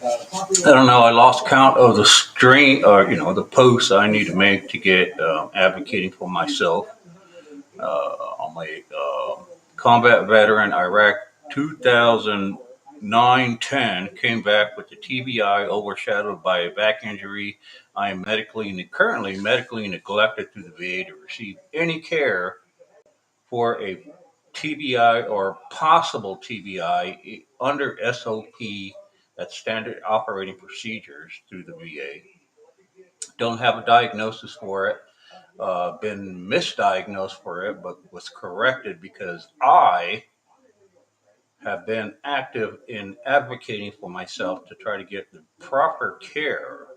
I don't know. I lost count of the stream, or the posts I need to make to get advocating for myself. I'm a combat veteran. Iraq 2009-10 came back with the TBI overshadowed by a back injury. I am currently medically neglected through the VA to receive any care for a TBI or possible TBI under SOP, that's standard operating procedures through the VA. Don't have a diagnosis for it. Been misdiagnosed for it, but was corrected because I have been active in advocating for myself to try to get the proper care,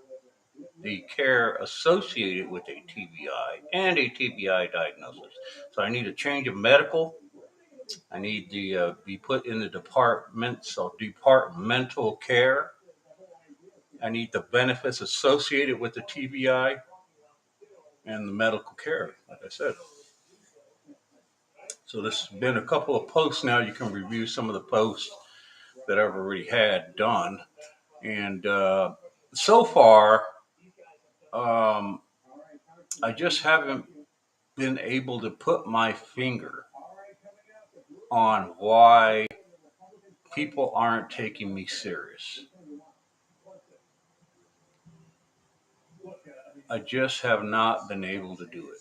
the care associated with a TBI and a TBI diagnosis. So I need a change of medical. I need to be put in the departmental care. I need the benefits associated with the TBI and the medical care, like I said. So this has been a couple of posts now. You can review some of the posts that I've already had done. And so far, um, I just haven't been able to put my finger on why people aren't taking me serious. I just have not been able to do it.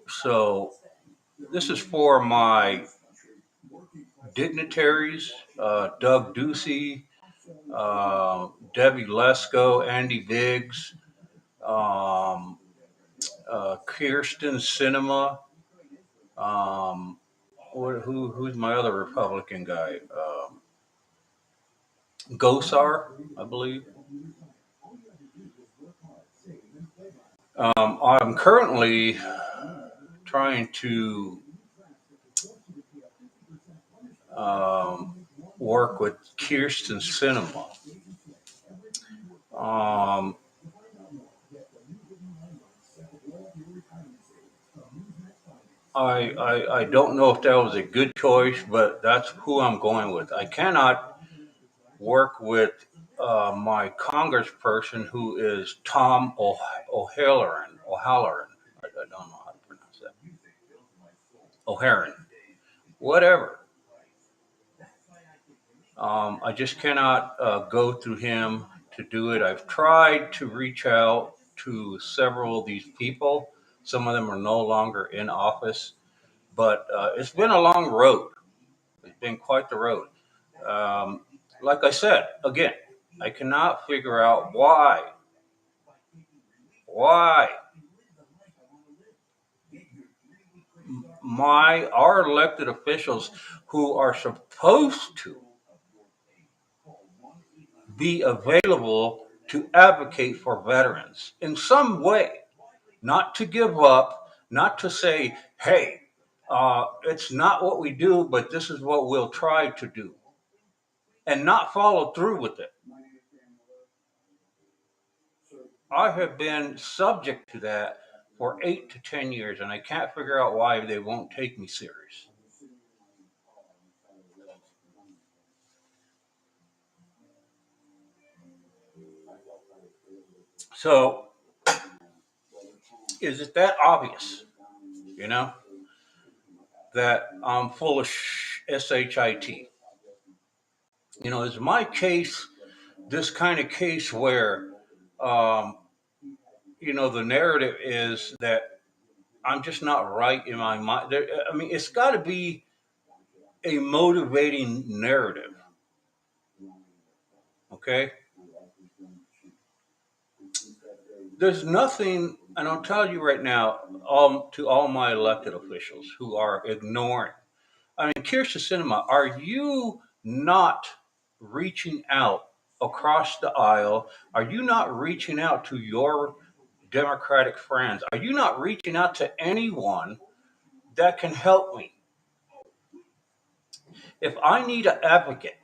So this is for my dignitaries, Doug Ducey, Debbie Lesko, Andy Biggs, um, Kirsten Cinema. Who's my other Republican guy? Gosar, I believe. I'm currently trying to work with Kirsten Cinema. Um, I don't know if that was a good choice, but that's who I'm going with. I cannot work with my congressperson who is Tom O'Halloran. O'Halloran. I don't know how to pronounce that. O'Halloran. Whatever. I just cannot go through him to do it. I've tried to reach out to several of these people. Some of them are no longer in office, but it's been a long road. It's been quite the road. Um, like I said, again, I cannot figure out why our elected officials who are supposed to be available to advocate for veterans in some way, not to give up, not to say, hey, it's not what we do, but this is what we'll try to do, and not follow through with it. I have been subject to that for 8 to 10 years, and I can't figure out why they won't take me serious. So, is it that obvious, you know, that I'm full of shit? Is my case this kind of case where, um, the narrative is that I'm just not right in my mind? I mean, it's got to be a motivating narrative, okay? There's nothing, and I'll tell you right now, to all my elected officials who are ignoring. I mean, Kirsten Cinema, are you not reaching out across the aisle? Are you not reaching out to your Democratic friends? Are you not reaching out to anyone that can help me? If I need an advocate,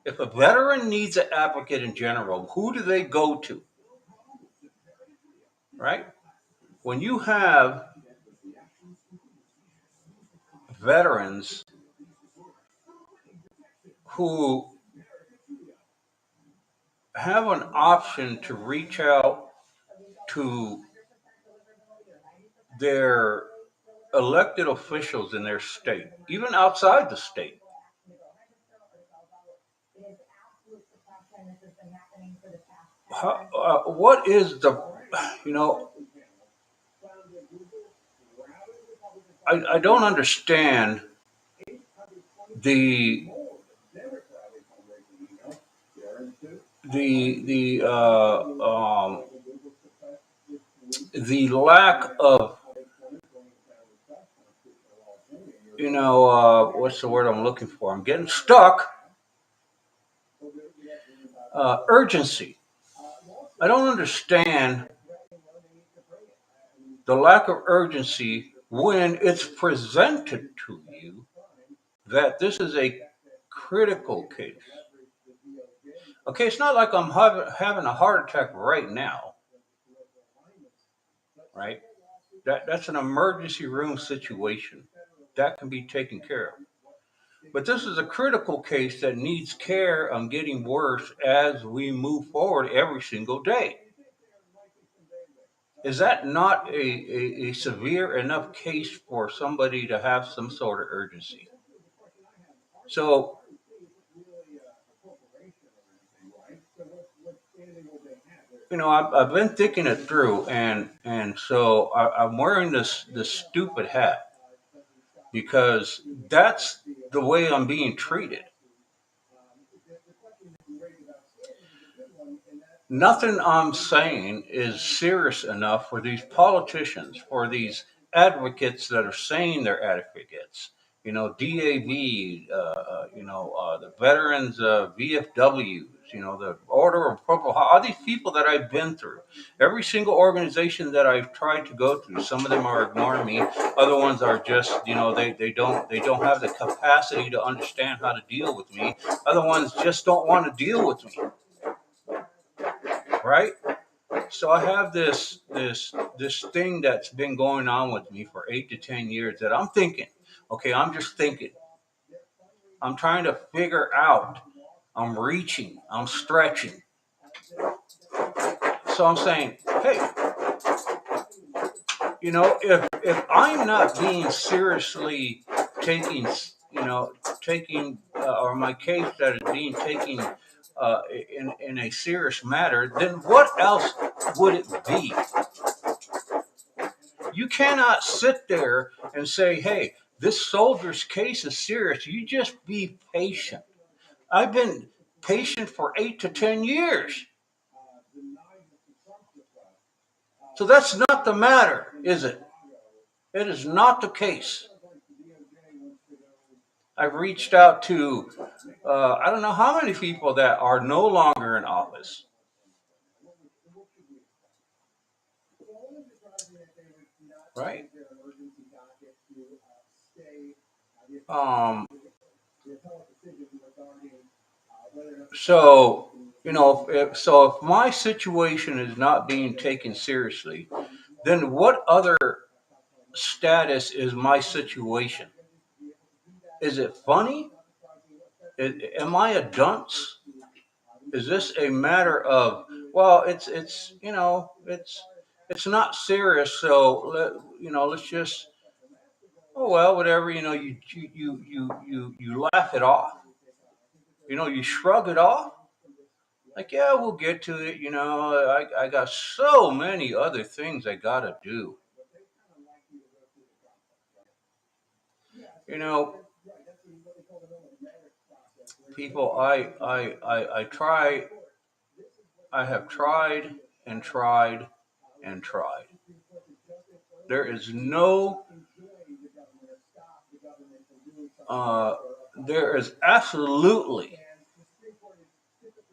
if a veteran needs an advocate in general, who do they go to? Right? When you have veterans who have an option to reach out to their elected officials in their state, even outside the state. What is the, you know, I don't understand the the the lack of, what's the word I'm looking for? I'm getting stuck. Urgency. I don't understand the lack of urgency when it's presented to you that this is a critical case. Okay, it's not like I'm having a heart attack right now, right? That's an emergency room situation that can be taken care of. But this is a critical case that needs care and getting worse as we move forward every single day. Is that not a severe enough case for somebody to have some sort of urgency? So, I've been thinking it through, and so I'm wearing this stupid hat because that's the way I'm being treated. Nothing I'm saying is serious enough for these politicians, for these advocates that are saying they're advocates. DAV, the veterans, VFWs, the Order of Purple Heart, all these people that I've been through. Every single organization that I've tried to go through, some of them are ignoring me. Other ones are just, they don't have the capacity to understand how to deal with me. Other ones just don't want to deal with me, right? So I have this thing that's been going on with me for 8 to 10 years that I'm thinking, okay, I'm just thinking. I'm trying to figure out. I'm reaching. I'm stretching. So I'm saying, hey, if I'm not being seriously taking, taking, or my case that is being taken in a serious matter, then what else would it be? You cannot sit there and say, hey, this soldier's case is serious. You just be patient. I've been patient for 8 to 10 years. So that's not the matter, is it? It is not the case. I've reached out to, I don't know how many people that are no longer in office. Right. Um, so, if my situation is not being taken seriously, then what other status is my situation? Is it funny? Am I a dunce? Is this a matter of, well, it's not serious, so let's just, oh well, whatever, you laugh it off, you shrug it off, like, yeah, we'll get to it, I got so many other things I gotta do, you know people. I have tried and tried and tried. There is no, uh, there is absolutely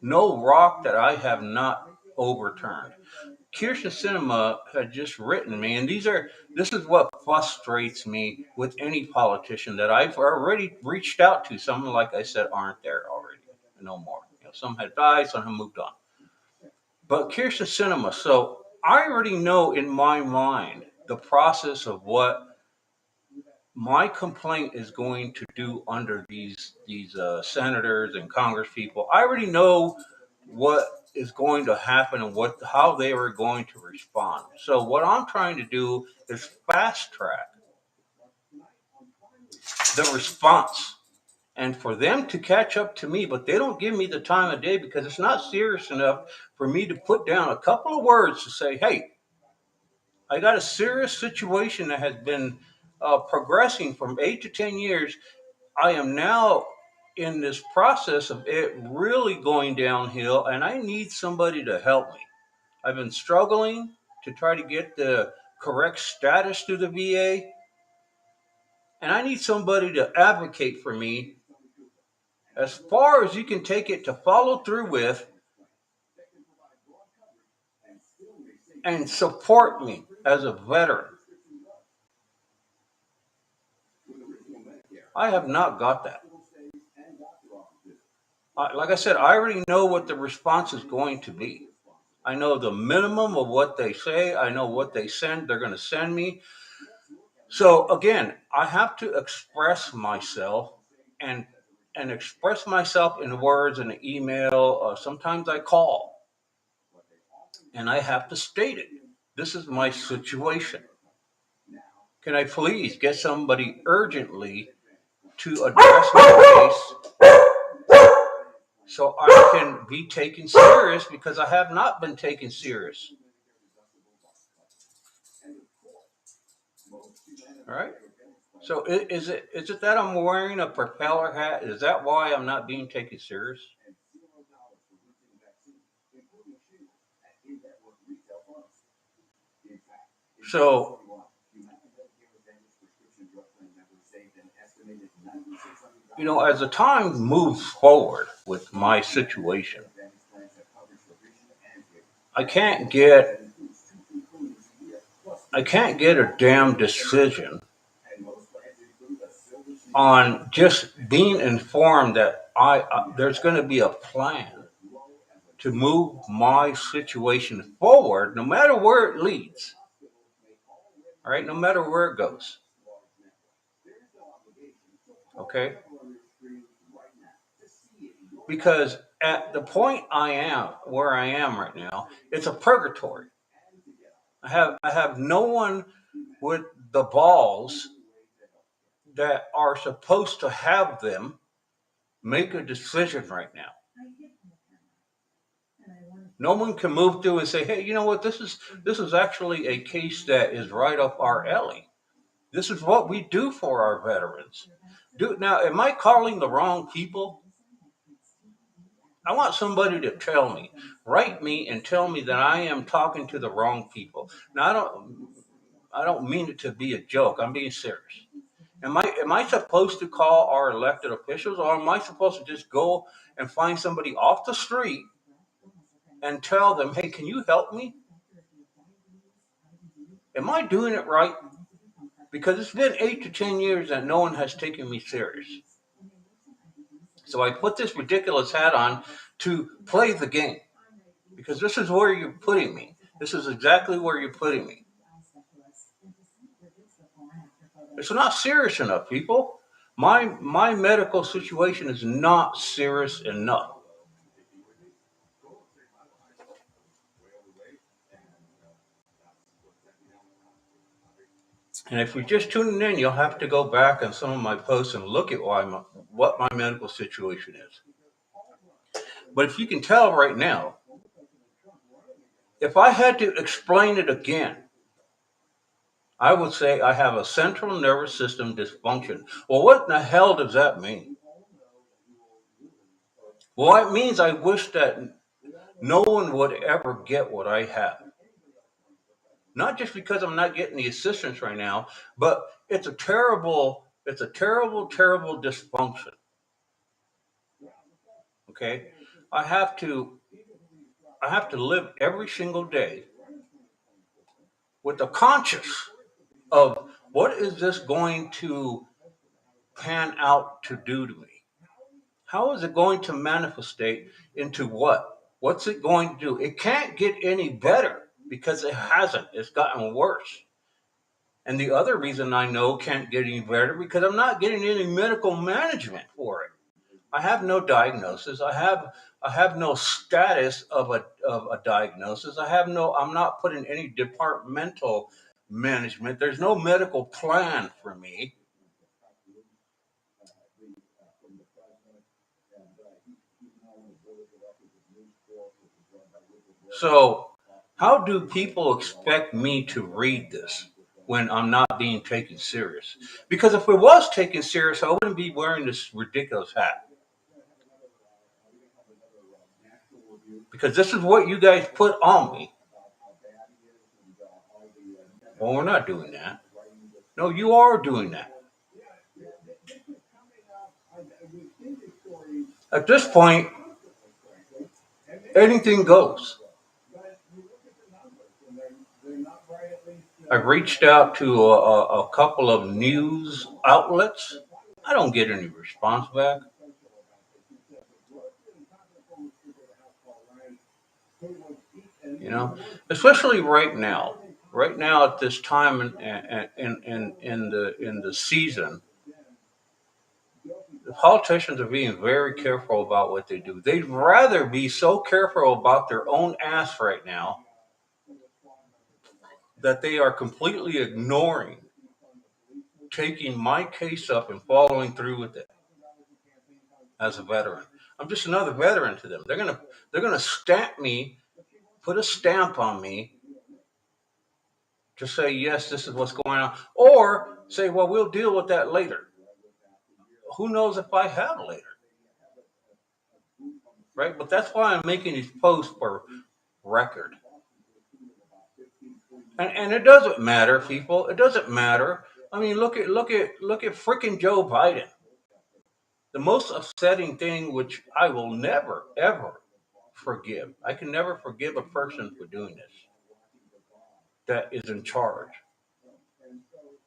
no rock that I have not overturned. Kirsten Cinema had just written me, and this is what frustrates me with any politician that I've already reached out to. Some, like I said, aren't there already, no more. Some had died, some have moved on. But Kirsten Cinema, so I already know in my mind the process of what my complaint is going to do under these senators and Congress people. I already know what is going to happen and how they are going to respond. So what I'm trying to do is fast track the response and for them to catch up to me, but they don't give me the time of day because it's not serious enough for me to put down a couple of words to say, hey, I got a serious situation that has been progressing from 8 to 10 years. I am now in this process of it really going downhill, and I need somebody to help me. I've been struggling to try to get the correct status to the VA, and I need somebody to advocate for me as far as you can take it to follow through with and support me as a veteran. I have not got that. Like I said, I already know what the response is going to be. I know the minimum of what they say. I know what they're going to send me. So again, I have to express myself and express myself in words in an email. Sometimes I call and I have to state it. This is my situation. Can I please get somebody urgently to address my case so I can be taken serious, because I have not been taken serious. All right. So is it that I'm wearing a propeller hat? Is that why I'm not being taken serious? So, as the time moves forward with my situation, I can't get a damn decision on just being informed that there's going to be a plan to move my situation forward, no matter where it leads. All right, no matter where it goes. Okay? Because at the point where I am right now, it's a purgatory. I have no one with the balls that are supposed to have them make a decision right now. No one can move through and say, "Hey, you know what? This is actually a case that is right up our alley. This is what we do for our veterans." Now, am I calling the wrong people? I want somebody to tell me, write me, and tell me that I am talking to the wrong people. Now, I don't mean it to be a joke. I'm being serious. Am I supposed to call our elected officials, or am I supposed to just go and find somebody off the street and tell them, "Hey, can you help me?" Am I doing it right? Because it's been 8 to 10 years that no one has taken me serious. So I put this ridiculous hat on to play the game, because this is where you're putting me. This is exactly where you're putting me. It's not serious enough, people. My medical situation is not serious enough. And if you're just tuning in, you'll have to go back on some of my posts and look at what my medical situation is. But if you can tell right now, if I had to explain it again, I would say I have a central nervous system dysfunction. Well, what in the hell does that mean? Well, it means I wish that no one would ever get what I have. Not just because I'm not getting the assistance right now, but it's a terrible dysfunction. Okay? I have to live every single day with the conscious of what is this going to pan out to do to me? How is it going to manifestate into what? What's it going to do? It can't get any better, because it hasn't. It's gotten worse. And the other reason I know it can't get any better, because I'm not getting any medical management for it. I have no diagnosis. I have no status of a diagnosis. I'm not put in any departmental management. There's no medical plan for me. So, how do people expect me to read this when I'm not being taken serious? Because if it was taken serious, I wouldn't be wearing this ridiculous hat. Because this is what you guys put on me. Well, we're not doing that. No, you are doing that. At this point, anything goes. I've reached out to a couple of news outlets. I don't get any response back. You know, especially right now. Right now, at this time in the season, the politicians are being very careful about what they do. They'd rather be so careful about their own ass right now that they are completely ignoring taking my case up and following through with it as a veteran. I'm just another veteran to them. They're gonna stamp me, put a stamp on me to say yes, this is what's going on, or say, well, we'll deal with that later. Who knows if I have later, right? But that's why I'm making these posts for record. And it doesn't matter, people. It doesn't matter. I mean, look at freaking Joe Biden. The most upsetting thing, which I will never ever forgive. I can never forgive a person for doing this that is in charge.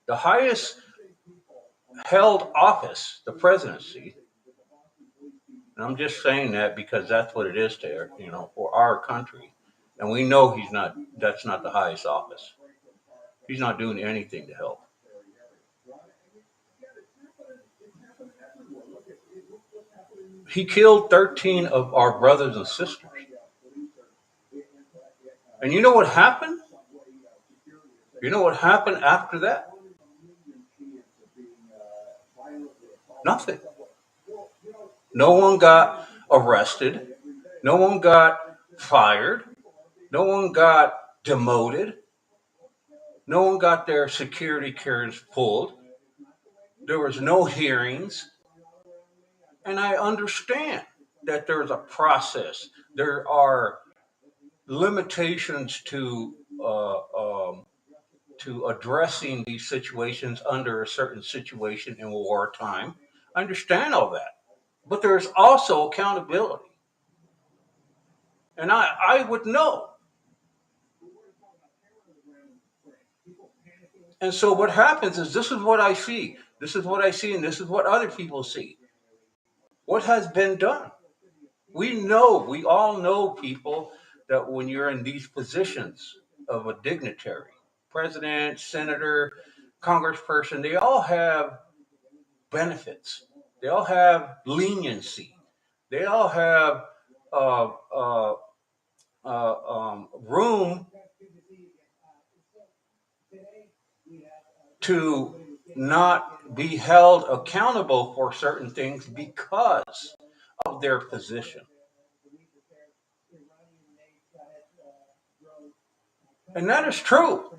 The highest held office, the presidency, and I'm just saying that because that's what it is there, for our country. And we know that's not the highest office. He's not doing anything to help. He killed 13 of our brothers and sisters. And you know what happened? You know what happened after that? Nothing. No one got arrested. No one got fired. No one got demoted. No one got their security clearance pulled. There was no hearings. And I understand that there's a process. There are limitations to addressing these situations under a certain situation in wartime. I understand all that. But there's also accountability. And I would know. And so what happens is this is what I see. This is what I see, and this is what other people see. What has been done? We all know, people, that when you're in these positions of a dignitary, president, senator, congressperson, they all have benefits. They all have leniency. They all have uh, uh, room to not be held accountable for certain things because of their position. And that is true.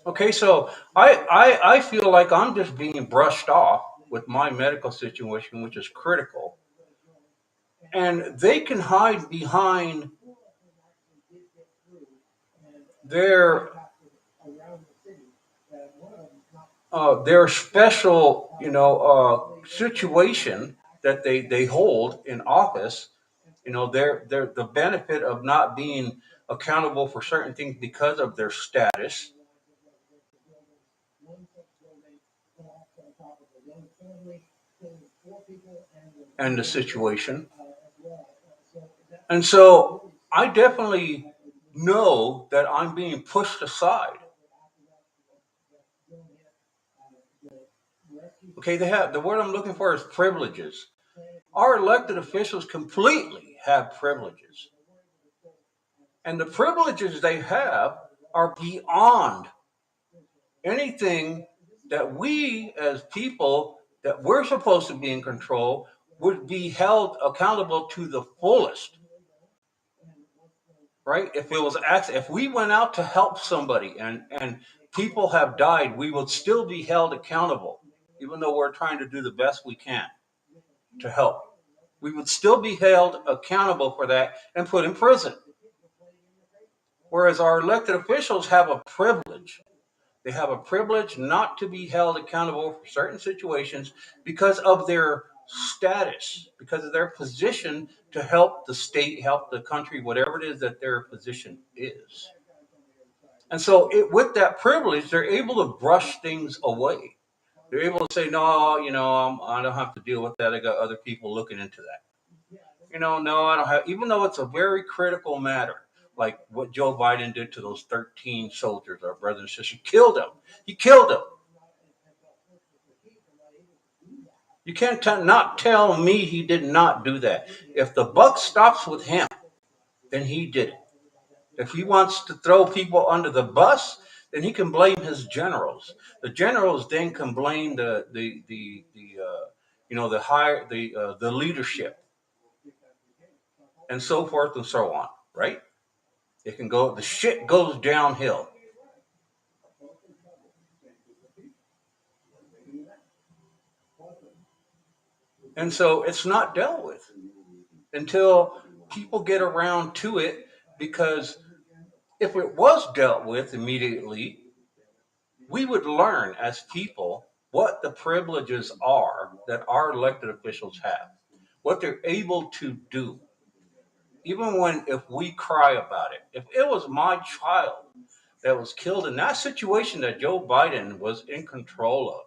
Okay, so I feel like I'm just being brushed off with my medical situation, which is critical. And they can hide behind their their special, situation that they hold in office. They're the benefit of not being accountable for certain things because of their status and the situation. And so I definitely know that I'm being pushed aside. Okay, they have the word I'm looking for is privileges. Our elected officials completely have privileges. And the privileges they have are beyond anything that we as people that we're supposed to be in control would be held accountable to the fullest, right? If it was if we went out to help somebody and people have died, we would still be held accountable, even though we're trying to do the best we can to help. We would still be held accountable for that and put in prison. Whereas our elected officials have a privilege. They have a privilege not to be held accountable for certain situations because of their status, because of their position to help the state, help the country, whatever it is that their position is. And so, with that privilege, they're able to brush things away. They're able to say, no, I don't have to deal with that. I got other people looking into that. No, I don't have, even though it's a very critical matter, like what Joe Biden did to those 13 soldiers, our brothers and sisters, killed them. He killed them. You can't not tell me he did not do that. If the buck stops with him, then he did it. If he wants to throw people under the bus, then he can blame his generals. The generals then can blame the leadership, and so forth and so on. Right? It can go. The shit goes downhill. And so it's not dealt with until people get around to it, because if it was dealt with immediately, we would learn as people what the privileges are that our elected officials have, what they're able to do. Even if we cry about it, if it was my child that was killed in that situation that Joe Biden was in control of,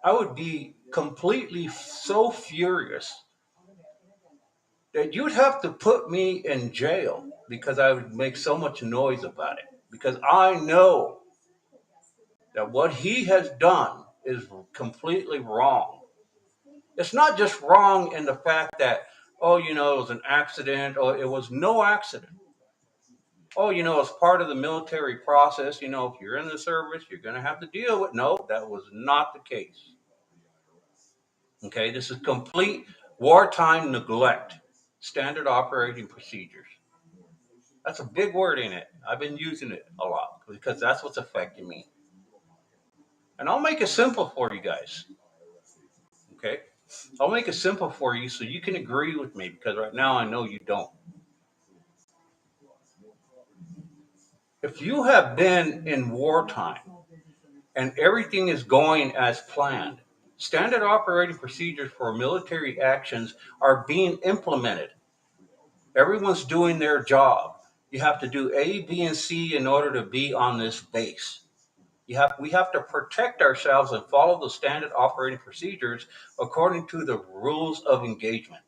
I would be completely so furious that you'd have to put me in jail because I would make so much noise about it. Because I know that what he has done is completely wrong. It's not just wrong in the fact that, oh, it was an accident, or it was no accident. Oh, it's part of the military process. If you're in the service, you're going to have to deal with. No, that was not the case. Okay, this is complete wartime neglect, standard operating procedures. That's a big word in it. I've been using it a lot because that's what's affecting me. And I'll make it simple for you guys. Okay? I'll make it simple for you so you can agree with me, because right now I know you don't. If you have been in wartime and everything is going as planned, standard operating procedures for military actions are being implemented. Everyone's doing their job. You have to do A, B, and C in order to be on this base. We have to protect ourselves and follow the standard operating procedures according to the rules of engagement.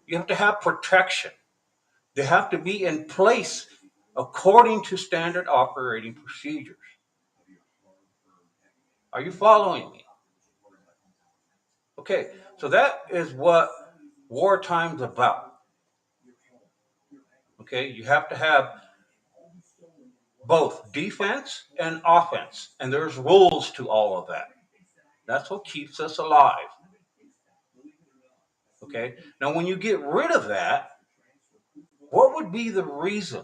You have to have protection. They have to be in place according to standard operating procedures. Are you following me? Okay, so that is what wartime's about. Okay, you have to have both defense and offense, and there's rules to all of that. That's what keeps us alive. Okay, now when you get rid of that, what would be the reason?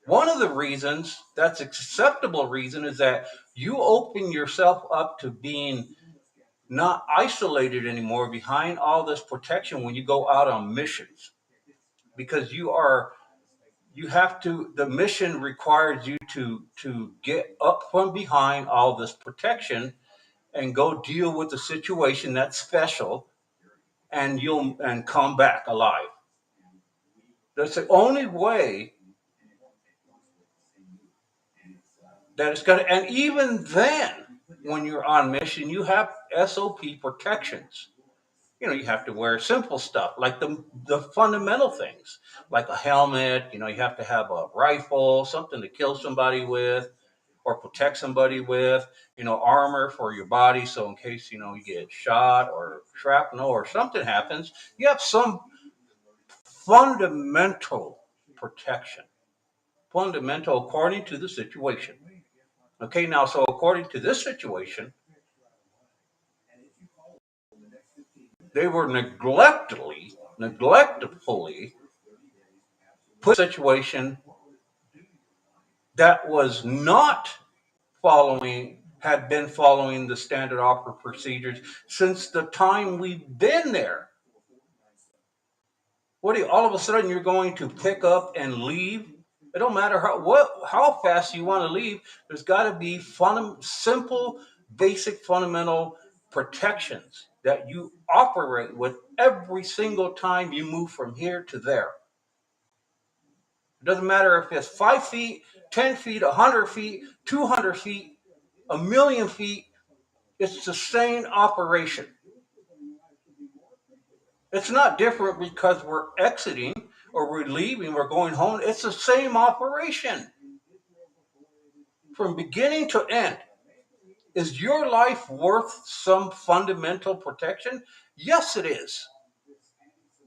One of the reasons, that's acceptable reason, is that you open yourself up to being not isolated anymore behind all this protection when you go out on missions. Because the mission requires you to get up from behind all this protection and go deal with the situation that's special, and come back alive. That's the only way that it's going to, and even then, when you're on mission, you have SOP protections. You have to wear simple stuff like the fundamental things, like a helmet. You have to have a rifle, something to kill somebody with. or protect somebody with, armor for your body. So in case, you get shot or shrapnel or something happens, you have some fundamental protection, fundamental according to the situation. Okay, now, so according to this situation, they were neglectfully put in a situation that was not had been following the standard operating procedures since the time we've been there. What do you, all of a sudden you're going to pick up and leave? It don't matter how fast you want to leave. There's got to be simple, basic, fundamental protections that you operate with every single time you move from here to there. It doesn't matter if it's 5 feet, 10 feet, 100 feet, 200 feet, a million feet. It's the same operation. It's not different because we're exiting or we're leaving, we're going home. It's the same operation from beginning to end. Is your life worth some fundamental protection? Yes, it is.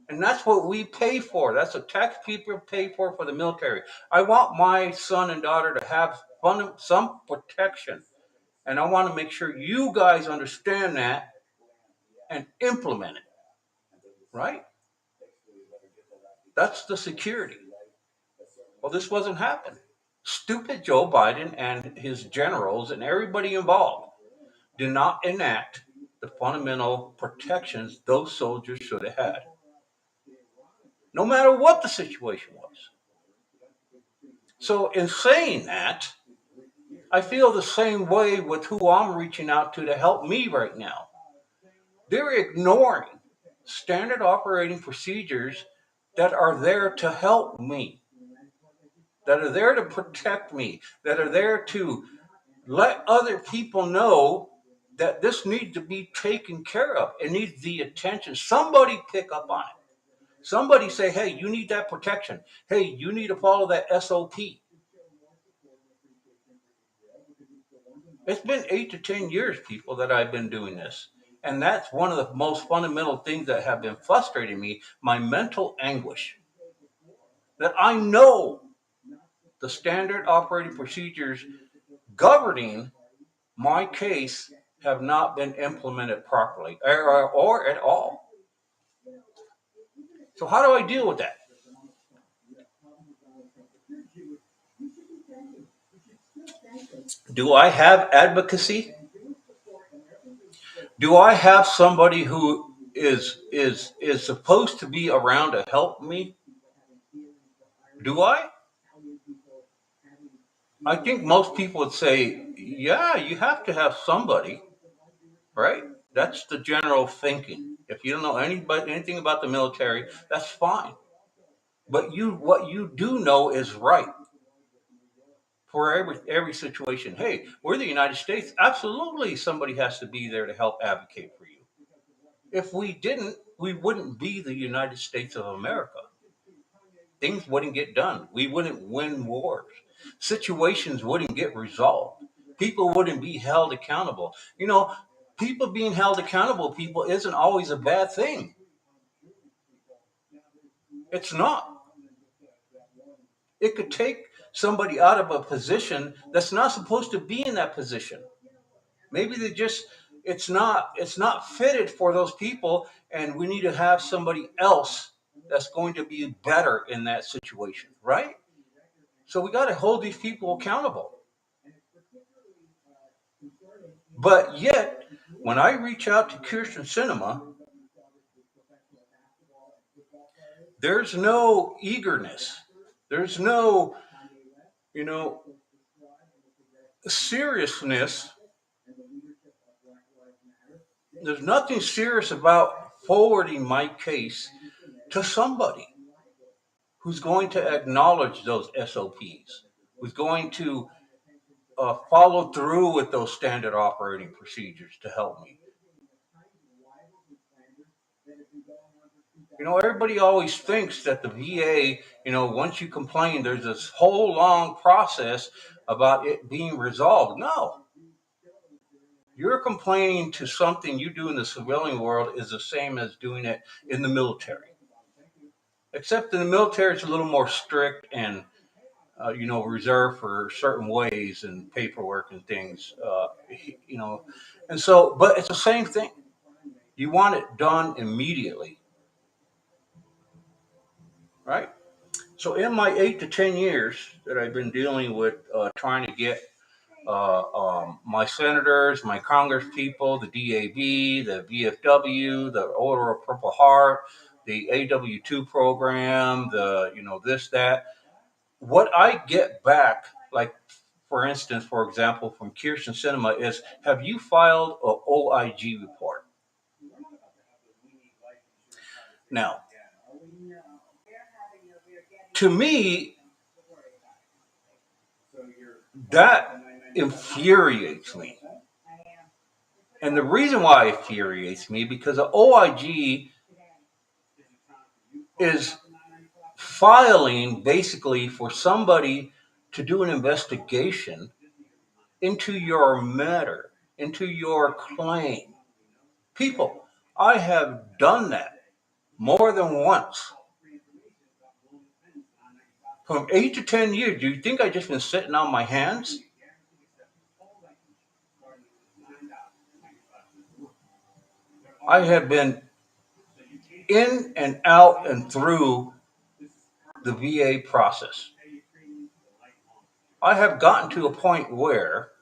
And that's what we pay for. That's what tax people pay for the military. I want my son and daughter to have some protection. And I want to make sure you guys understand that and implement it. Right? That's the security. Well, this wasn't happening. Stupid Joe Biden and his generals and everybody involved did not enact the fundamental protections those soldiers should have had, no matter what the situation was. So in saying that, I feel the same way with who I'm reaching out to help me right now. They're ignoring standard operating procedures that are there to help me, that are there to protect me, that are there to let other people know that this needs to be taken care of. It needs the attention. Somebody pick up on it. Somebody say, hey, you need that protection. Hey, you need to follow that SOP. It's been 8 to 10 years, people, that I've been doing this. And that's one of the most fundamental things that have been frustrating me, my mental anguish. That I know the standard operating procedures governing my case have not been implemented properly or at all. So how do I deal with that? Do I have advocacy? Do I have somebody who is supposed to be around to help me? Do I? I think most people would say, yeah, you have to have somebody, right? That's the general thinking. If you don't know anything about the military, that's fine. But what you do know is right for every situation. Hey, we're the United States. Absolutely, somebody has to be there to help advocate for you. If we didn't, we wouldn't be the United States of America. Things wouldn't get done. We wouldn't win wars. Situations wouldn't get resolved. People wouldn't be held accountable. People being held accountable, people, isn't always a bad thing. It's not. It could take somebody out of a position that's not supposed to be in that position. Maybe it's not fitted for those people, and we need to have somebody else that's going to be better in that situation, right? So we got to hold these people accountable. But yet, when I reach out to Christian Cinema, there's no eagerness. There's no, you know, seriousness. There's nothing serious about forwarding my case to somebody who's going to acknowledge those SOPs, who's going to follow through with those standard operating procedures to help me. Everybody always thinks that the VA, once you complain, there's this whole long process about it being resolved. No, you're complaining to something you do in the civilian world is the same as doing it in the military. Except in the military, it's a little more strict and reserved for certain ways and paperwork and things. And so, but it's the same thing. You want it done immediately, right? So, in my 8 to 10 years that I've been dealing with trying to get my senators, my Congress people, the DAB, the VFW, the Order of Purple Heart, the AW2 program, the this that. What I get back, like for instance, for example, from Kirsten Cinema is, have you filed a OIG report? Now, to me, that infuriates me. And the reason why it infuriates me because the OIG is filing basically for somebody to do an investigation into your matter, into your claim. People, I have done that more than once. From 8 to 10 years, do you think I just been sitting on my hands? I have been in and out and through the VA process. I have gotten to a point where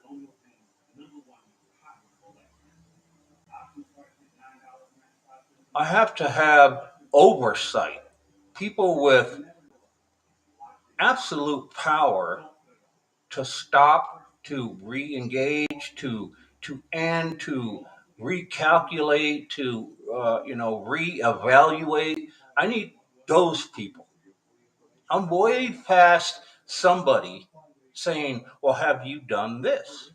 I have to have oversight. People with absolute power to stop, to re-engage, to end, to recalculate, to reevaluate. I need those people. I'm way past somebody saying, "Well, have you done this?"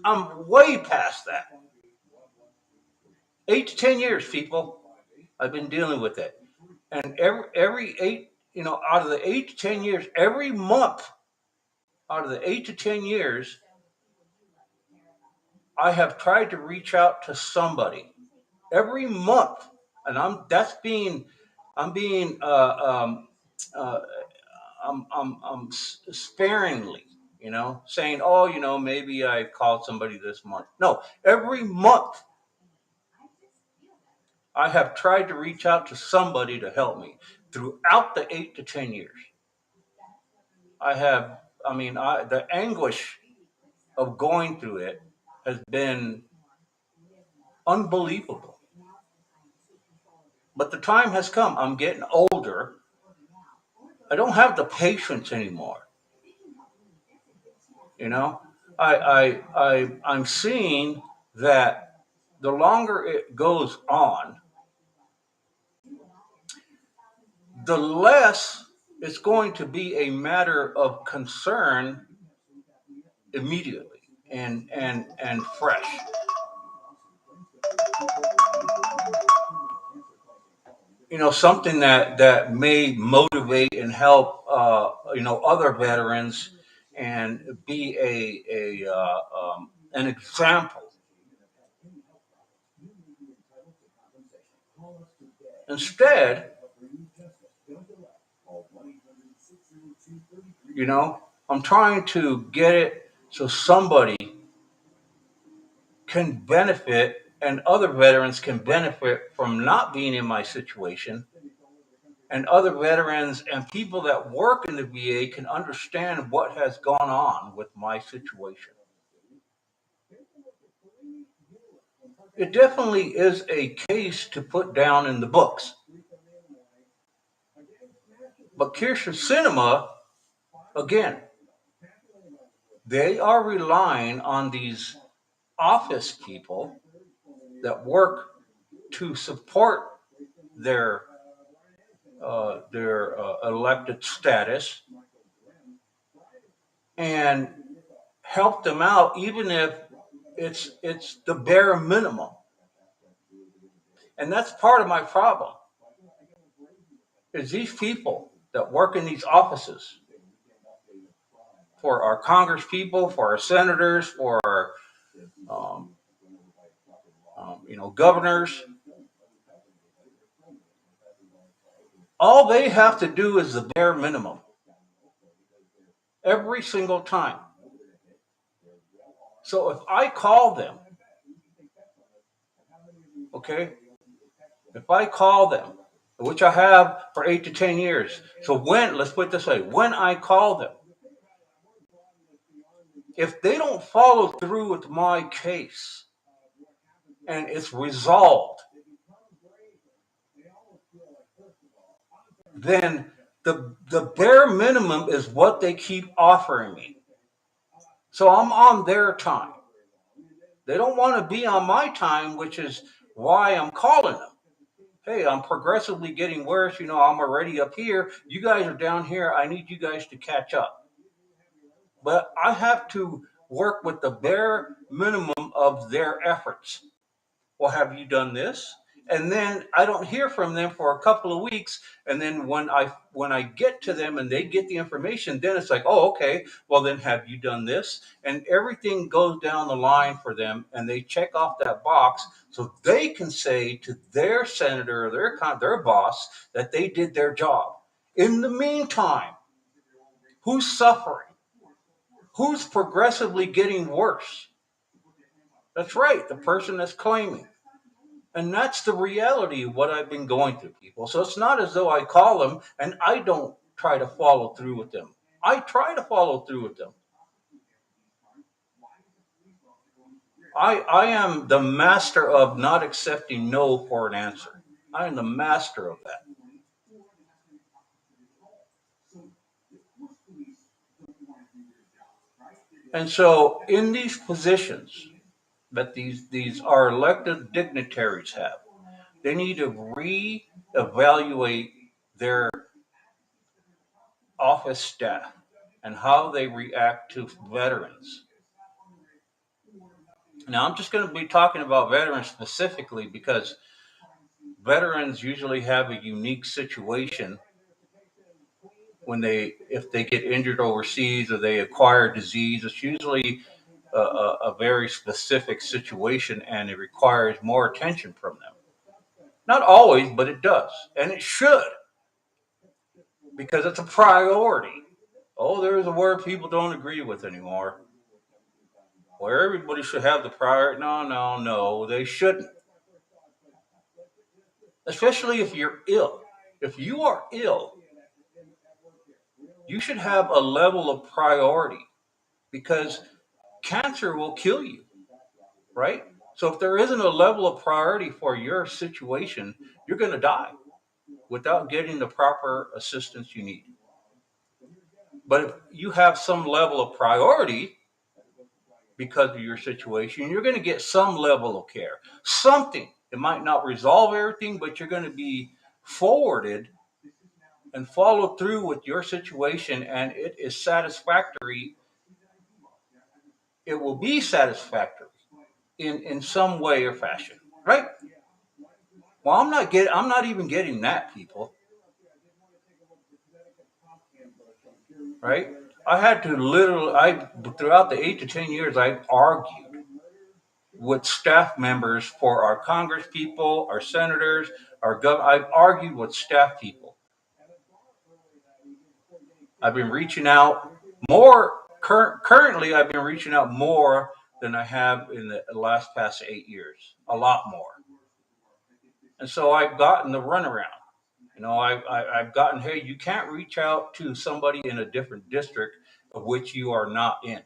I'm way past that. 8 to 10 years, people. I've been dealing with it, and every eight, out of the 8 to 10 years, every month out of the 8 to 10 years, I have tried to reach out to somebody every month, and I'm being, uh, sparingly, saying, oh, maybe I called somebody this month. No, every month I have tried to reach out to somebody to help me throughout the 8 to 10 years. I have, the anguish of going through it has been unbelievable. But the time has come. I'm getting older. I don't have the patience anymore. You know, I'm seeing that the longer it goes on, the less it's going to be a matter of concern immediately and fresh. Something that may motivate and help other veterans and be an example. Instead, I'm trying to get it so somebody can benefit and other veterans can benefit from not being in my situation, and other veterans and people that work in the VA can understand what has gone on with my situation. It definitely is a case to put down in the books. But Kirsten Cinema, again, they are relying on these office people that work to support their elected status and help them out, even if it's the bare minimum. And that's part of my problem is these people that work in these offices for our Congress people, for our senators, for our um, governors. All they have to do is the bare minimum every single time. So if I call them, okay, if I call them, which I have for 8 to 10 years. So let's put it this way, when I call them, if they don't follow through with my case and it's resolved, then the bare minimum is what they keep offering me. So I'm on their time. They don't want to be on my time, which is why I'm calling them. Hey, I'm progressively getting worse. I'm already up here. You guys are down here. I need you guys to catch up. But I have to work with the bare minimum of their efforts. Well, have you done this? And then I don't hear from them for a couple of weeks. And then when I get to them and they get the information, then it's like, oh, okay, well then have you done this? And everything goes down the line for them and they check off that box so they can say to their senator or their boss that they did their job. In the meantime, who's suffering? Who's progressively getting worse? That's right, the person that's claiming. And that's the reality of what I've been going through, people. So it's not as though I call them and I don't try to follow through with them. I try to follow through with them. I am the master of not accepting no for an answer. I am the master of that. And so in these positions that these our elected dignitaries have, they need to reevaluate their office staff and how they react to veterans. Now, I'm just going to be talking about veterans specifically because veterans usually have a unique situation if they get injured overseas or they acquire disease. It's usually a very specific situation and it requires more attention from them. Not always, but it does. And it should because it's a priority. Oh, there's a word people don't agree with anymore. Where everybody should have the priority. No, no, no, they shouldn't. Especially if you're ill. If you are ill, you should have a level of priority because cancer will kill you, right? So if there isn't a level of priority for your situation, you're going to die without getting the proper assistance you need. But if you have some level of priority because of your situation, you're going to get some level of care. Something. It might not resolve everything, but you're going to be forwarded and follow through with your situation and it is satisfactory. It will be satisfactory in some way or fashion, right? Well, I'm not even getting that, people, right? I had to throughout the 8 to 10 years, I've argued with staff members for our Congress people, our senators, I've argued with staff people. I've been reaching out more. Currently, I've been reaching out more than I have in the last past 8 years. A lot more. And so I've gotten the runaround. I've gotten, hey, you can't reach out to somebody in a different district of which you are not in.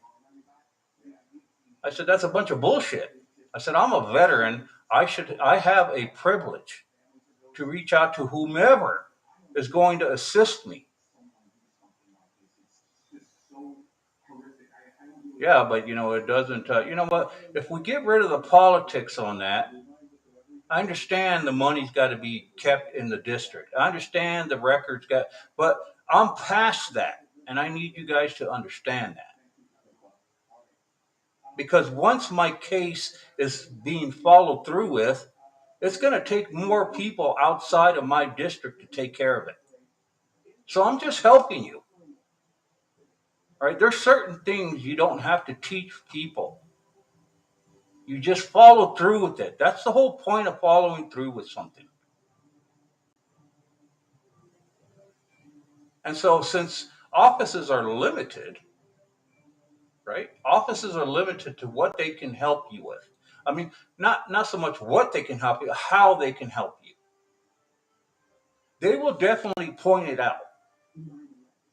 I said, that's a bunch of bullshit. I said, I'm a veteran. I have a privilege to reach out to whomever is going to assist me. Yeah, but it doesn't. You know what? If we get rid of the politics on that, I understand the money's got to be kept in the district. I understand the records but I'm past that, and I need you guys to understand that. Because once my case is being followed through with, It's going to take more people outside of my district to take care of it. So I'm just helping you. Right? There's certain things you don't have to teach people. You just follow through with it. That's the whole point of following through with something. And so since offices are limited, right? Offices are limited to what they can help you with. I mean, not so much what they can help you, how they can help you. They will definitely point it out.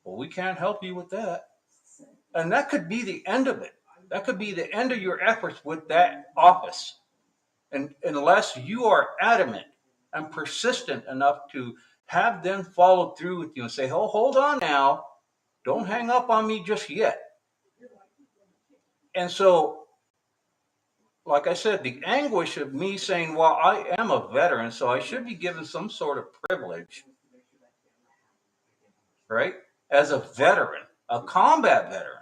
Well, we can't help you with that. And that could be the end of it. That could be the end of your efforts with that office. And unless you are adamant and persistent enough to have them follow through with you and say, oh, hold on now. Don't hang up on me just yet. And so, like I said, the anguish of me saying, well, I am a veteran, so I should be given some sort of privilege, right? As a veteran, a combat veteran.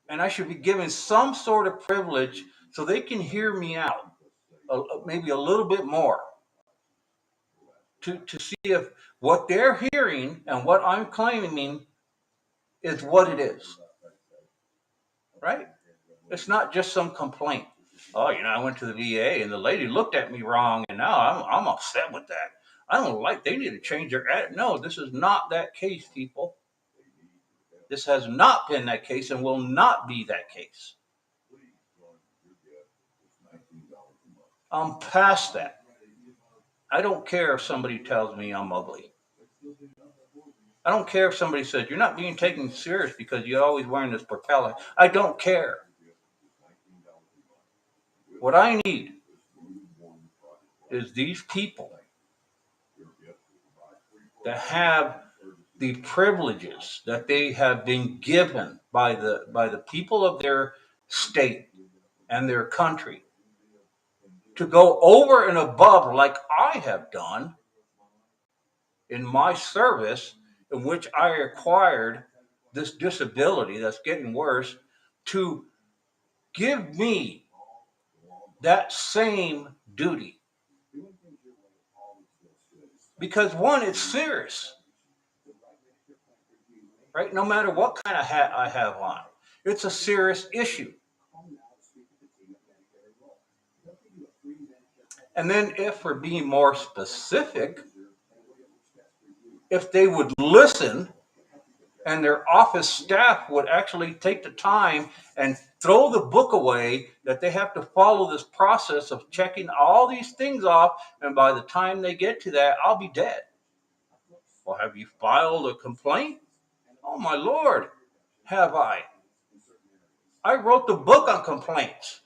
And I should be given some sort of privilege so they can hear me out, maybe a little bit more, to see if what they're hearing and what I'm claiming is what it is, right? It's not just some complaint. Oh, I went to the VA and the lady looked at me wrong, and now I'm upset with that. I don't like. They need to change their attitude. No, this is not that case, people. This has not been that case and will not be that case. I'm past that. I don't care if somebody tells me I'm ugly. I don't care if somebody says you're not being taken serious because you're always wearing this propeller. I don't care. What I need is these people that have the privileges that they have been given by the people of their state and their country to go over and above like I have done in my service, in which I acquired this disability that's getting worse, to give me that same duty. Because one, it's serious, right? No matter what kind of hat I have on, it's a serious issue. And then if we're being more specific, if they would listen and their office staff would actually take the time and throw the book away that they have to follow this process of checking all these things off, and by the time they get to that, I'll be dead. Well, have you filed a complaint? Oh my Lord, have I? I wrote the book on complaints.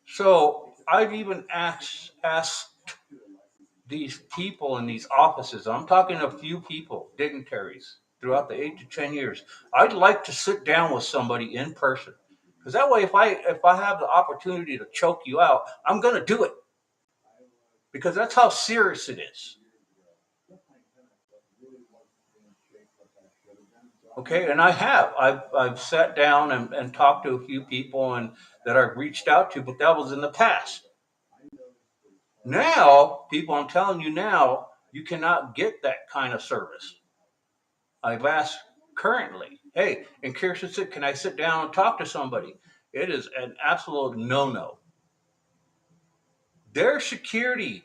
So I've even asked these people in these offices, I'm talking a few people, dignitaries, throughout the 8 to 10 years, I'd like to sit down with somebody in person. Because that way, if I have the opportunity to choke you out, I'm going to do it. Because that's how serious it is. Okay, and I've sat down and talked to a few people and that I've reached out to, but that was in the past. Now, people, I'm telling you now, you cannot get that kind of service. I've asked currently, hey, in Kirsten said, can I sit down and talk to somebody? It is an absolute no-no. Their security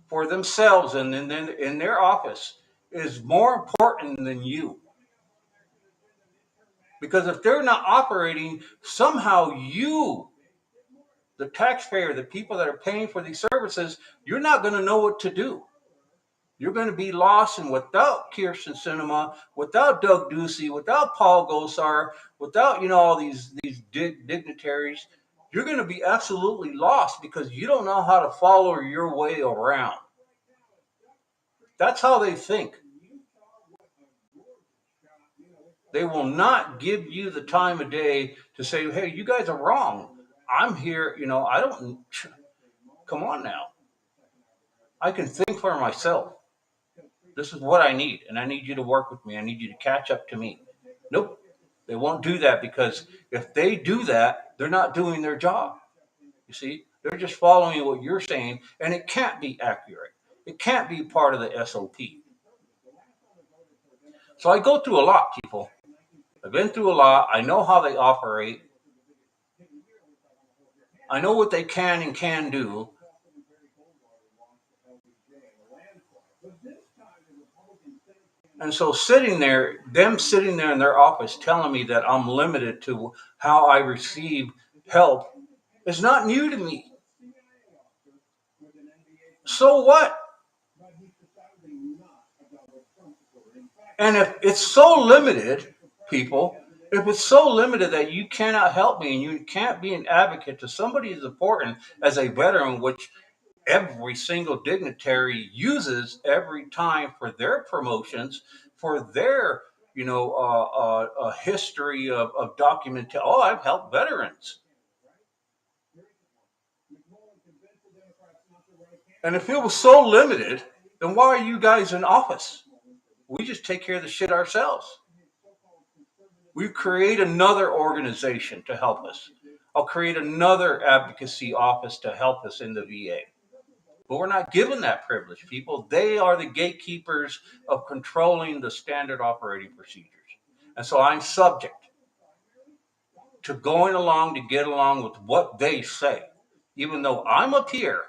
for themselves and then in their office is more important than you. Because if they're not operating, somehow you, the taxpayer, the people that are paying for these services, you're not going to know what to do. You're going to be lost, and without Kirsten Cinema, without Doug Ducey, without Paul Gosar, without all these dignitaries, you're going to be absolutely lost because you don't know how to follow your way around. That's how they think. They will not give you the time of day to say, hey, you guys are wrong. I'm here, I don't, come on now. I can think for myself. This is what I need, and I need you to work with me. I need you to catch up to me. Nope, they won't do that, because if they do that, they're not doing their job. You see, they're just following what you're saying, and it can't be accurate. It can't be part of the SOP. So I go through a lot, people. I've been through a lot. I know how they operate. I know what they can and can do. And so them sitting there in their office telling me that I'm limited to how I receive help is not new to me. So what? And if it's so limited, people, if it's so limited that you cannot help me and you can't be an advocate to somebody as important as a veteran, which every single dignitary uses every time for their promotions, for their history of document. Oh, I've helped veterans. And if it was so limited, then why are you guys in office? We just take care of the shit ourselves. We create another organization to help us. I'll create another advocacy office to help us in the VA. But we're not given that privilege, people. They are the gatekeepers of controlling the standard operating procedures. And so I'm subject to going along to get along with what they say, even though I'm up here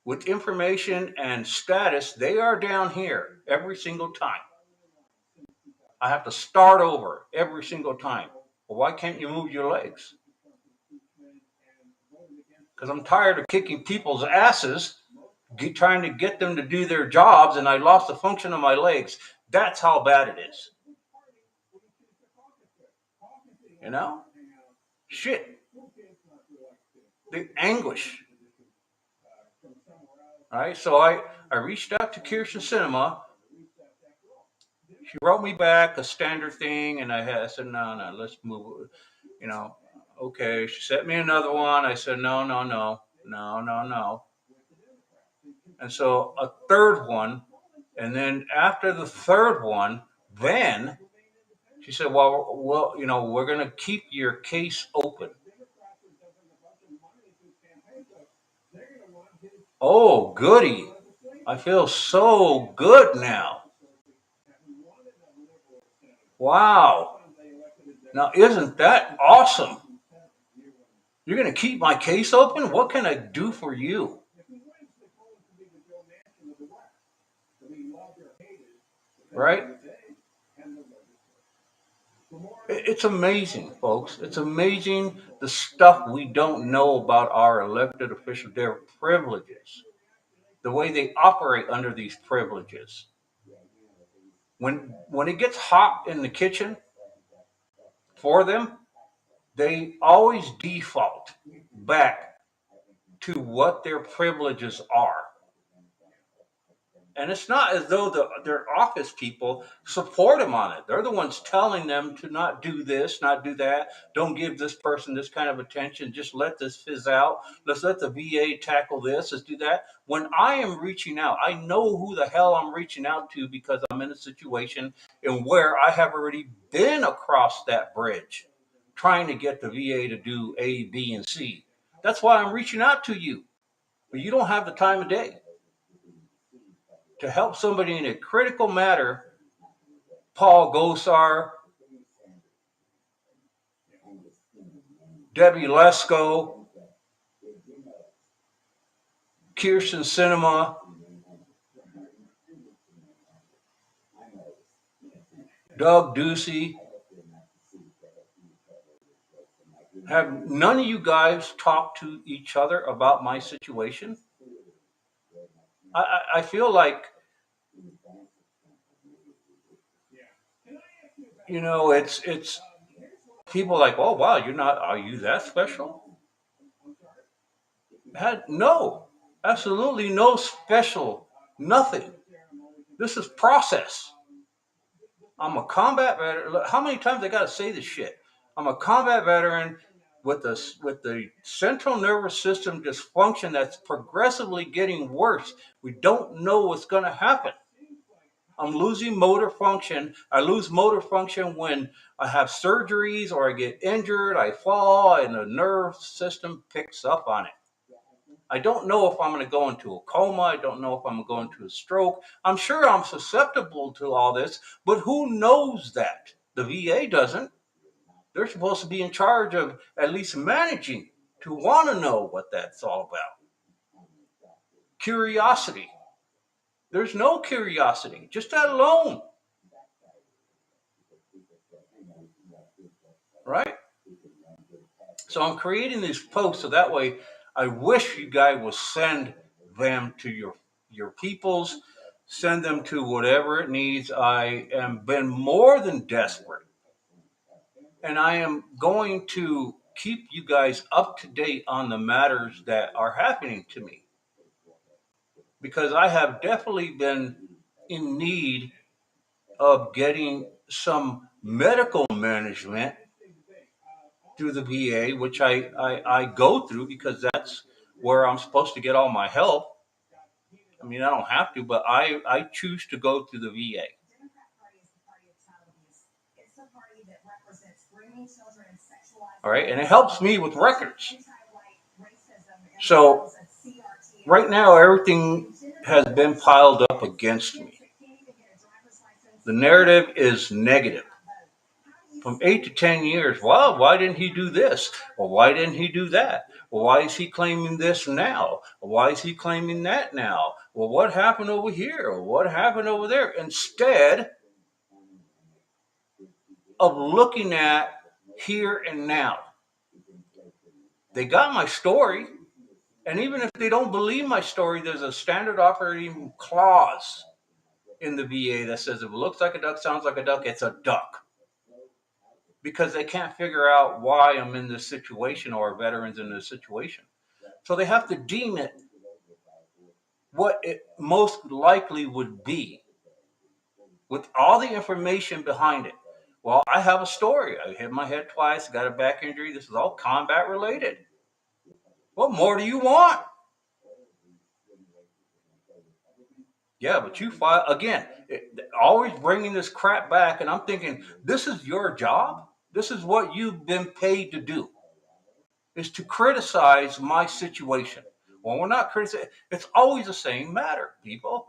with information and status. They are down here every single time. I have to start over every single time. Well, why can't you move your legs? Because I'm tired of kicking people's asses, trying to get them to do their jobs, and I lost the function of my legs. That's how bad it is. You know? Shit. The anguish. All right, so I reached out to Kirsten Cinema. She wrote me back a standard thing, and I said, no, let's move. Okay. She sent me another one. I said, no. And so a third one, and then after the third one, then she said, well, we're going to keep your case open. Oh, goody. I feel so good now. Wow. Now, isn't that awesome? You're going to keep my case open? What can I do for you? Right? It's amazing, folks. It's amazing the stuff we don't know about our elected officials, their privileges, the way they operate under these privileges. When it gets hot in the kitchen for them, they always default back to what their privileges are. And it's not as though their office people support them on it. They're the ones telling them to not do this, not do that. Don't give this person this kind of attention. Just let this fizz out. Let's let the VA tackle this. Let's do that. When I am reaching out, I know who the hell I'm reaching out to because I'm in a situation in where I have already been across that bridge trying to get the VA to do A, B, and C. That's why I'm reaching out to you. But you don't have the time of day to help somebody in a critical matter. Paul Gosar, Debbie Lesko, Kirsten Cinema, Doug Ducey. Have none of you guys talked to each other about my situation? I feel like, it's people like, oh wow, are you that special? No, absolutely no special, nothing. This is process. I'm a combat veteran. How many times I got to say this shit? I'm a combat veteran with the central nervous system dysfunction that's progressively getting worse. We don't know what's going to happen. I'm losing motor function. I lose motor function when I have surgeries or I get injured, I fall, and the nerve system picks up on it. I don't know if I'm going to go into a coma. I don't know if I'm going to go into a stroke. I'm sure I'm susceptible to all this, but who knows that? The VA doesn't. They're supposed to be in charge of at least managing to want to know what that's all about. Curiosity. There's no curiosity, just that alone, right? So I'm creating these posts so that way I wish you guys will send them to your peoples, send them to whatever it needs. I am been more than desperate, and I am going to keep you guys up to date on the matters that are happening to me because I have definitely been in need of getting some medical management through the VA, which I go through because that's where I'm supposed to get all my help. I mean, I don't have to, but I choose to go through the VA. All right, and it helps me with records. So right now, everything has been piled up against me. The narrative is negative. From 8 to 10 years, well, why didn't he do this? Well, why didn't he do that? Well, why is he claiming this now? Well, why is he claiming that now? Well, what happened over here? Well, what happened over there? Instead of looking at here and now, they got my story. And even if they don't believe my story, there's a standard operating clause in the VA that says if it looks like a duck, sounds like a duck, it's a duck. Because they can't figure out why I'm in this situation or veterans in this situation. So they have to deem it what it most likely would be with all the information behind it. Well, I have a story. I hit my head twice, got a back injury. This is all combat related. What more do you want? Yeah, but you file again, always bringing this crap back. And I'm thinking, this is your job. This is what you've been paid to do, is to criticize my situation. Well, we're not criticizing. It's always the same matter, people.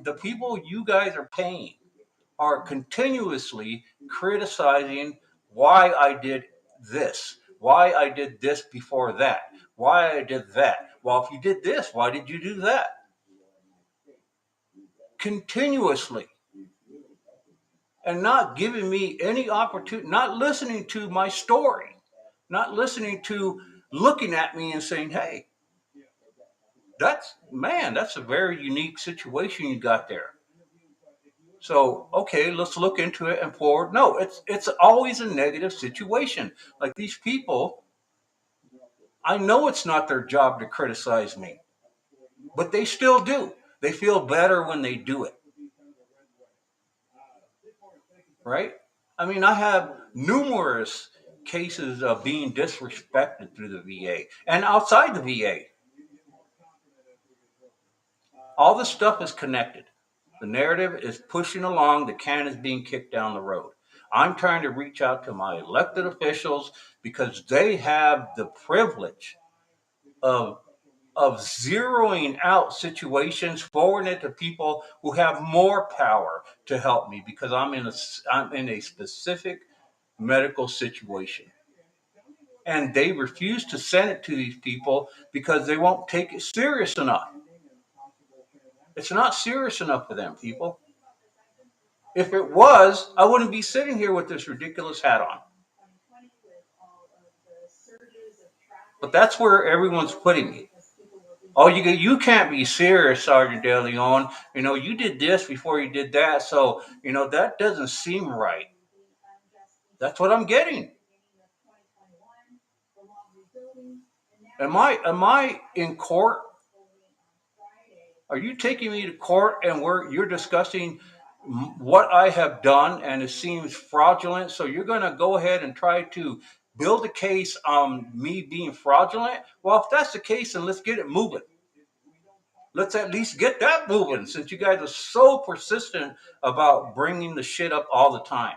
The people you guys are paying are continuously criticizing why I did this, why I did this before that, why I did that. Well, if you did this, why did you do that? Continuously. And not giving me any opportunity, not listening to my story, not listening to looking at me and saying, hey, that's a very unique situation you got there. So, okay, let's look into it and forward. No, it's always a negative situation. Like these people, I know it's not their job to criticize me, but they still do. They feel better when they do it. Right? I mean, I have numerous cases of being disrespected through the VA and outside the VA. All this stuff is connected. The narrative is pushing along. The can is being kicked down the road. I'm trying to reach out to my elected officials because they have the privilege of zeroing out situations, forwarding it to people who have more power to help me because I'm in a specific medical situation. And they refuse to send it to these people because they won't take it serious enough. It's not serious enough for them, people. If it was, I wouldn't be sitting here with this ridiculous hat on. But that's where everyone's putting me. Oh, you can't be serious, Sergeant De Leon. You did this before you did that. So, that doesn't seem right. That's what I'm getting. Am I in court? Are you taking me to court and you're discussing what I have done and it seems fraudulent? So you're going to go ahead and try to build a case on me being fraudulent? Well, if that's the case, then let's get it moving. Let's at least get that moving since you guys are so persistent about bringing the shit up all the time.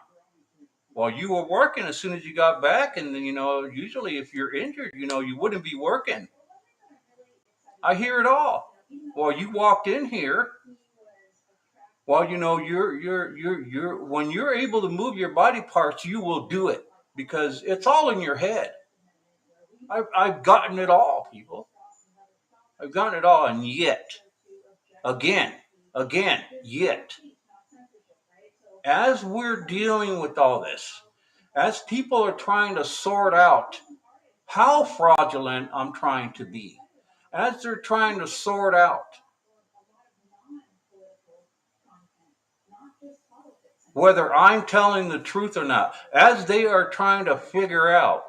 Well, you were working as soon as you got back, and then, usually if you're injured, you wouldn't be working. I hear it all. Well, you walked in here. Well, you're when you're able to move your body parts, you will do it because it's all in your head. I've gotten it all, people. I've gotten it all, and yet, again, yet, as we're dealing with all this, as people are trying to sort out how fraudulent I'm trying to be, as they're trying to sort out whether I'm telling the truth or not, as they are trying to figure out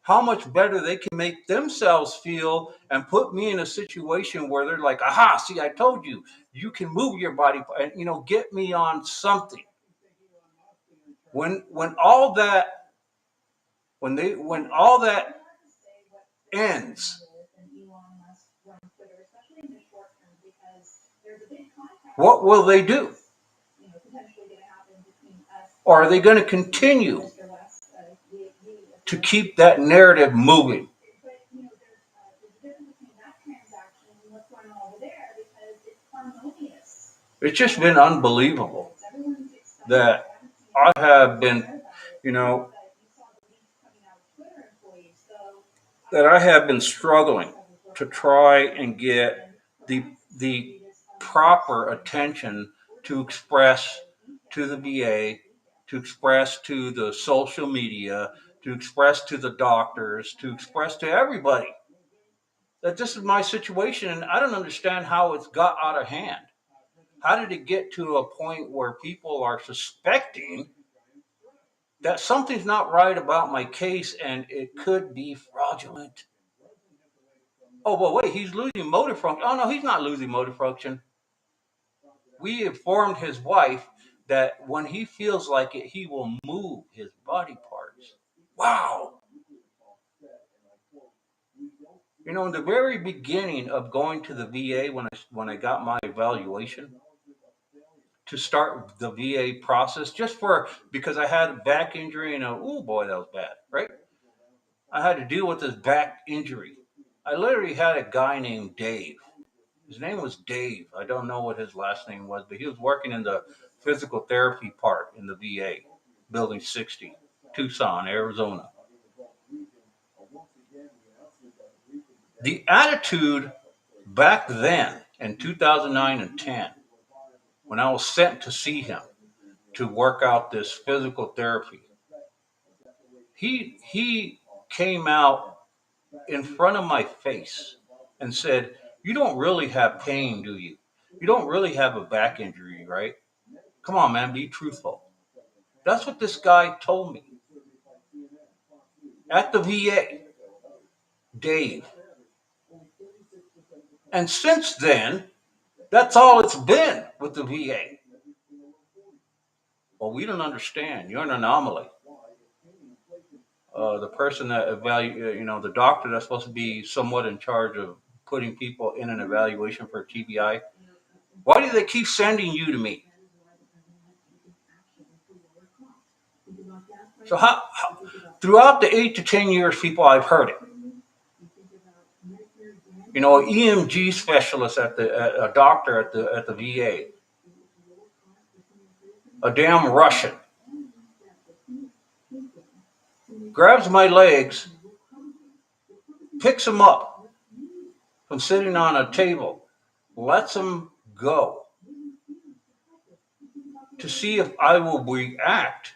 how much better they can make themselves feel and put me in a situation where they're like, aha, see, I told you, you can move your body, and get me on something. When all that when all that ends, what will they do? Or are they going to continue to keep that narrative moving? It's just been unbelievable that I have been, you know, that I have been struggling to try and get the proper attention to express to the VA, to express to the social media, to express to the doctors, to express to everybody that this is my situation and I don't understand how it's got out of hand. How did it get to a point where people are suspecting that something's not right about my case and it could be fraudulent? Oh, well, wait, he's losing motor function. Oh, no, he's not losing motor function. We informed his wife that when he feels like it, he will move his body parts. Wow. In the very beginning of going to the VA, when I got my evaluation, to start the VA process, just because I had a back injury and oh boy, that was bad, right? I had to deal with this back injury. I literally had a guy named Dave. His name was Dave. I don't know what his last name was, but he was working in the physical therapy part in the VA, Building 60, Tucson, Arizona. The attitude back then in 2009 and 10, when I was sent to see him to work out this physical therapy, he came out in front of my face and said, "You don't really have pain, do you? You don't really have a back injury, right? Come on, man, be truthful." That's what this guy told me at the VA, Dave. And since then, that's all it's been with the VA. Well, we don't understand. You're an anomaly. The person that the doctor that's supposed to be somewhat in charge of putting people in an evaluation for TBI, why do they keep sending you to me? So throughout the 8 to 10 years, people, I've heard it. An EMG specialist a doctor at the VA, a damn Russian, grabs my legs, picks them up from sitting on a table, lets them go to see if I will react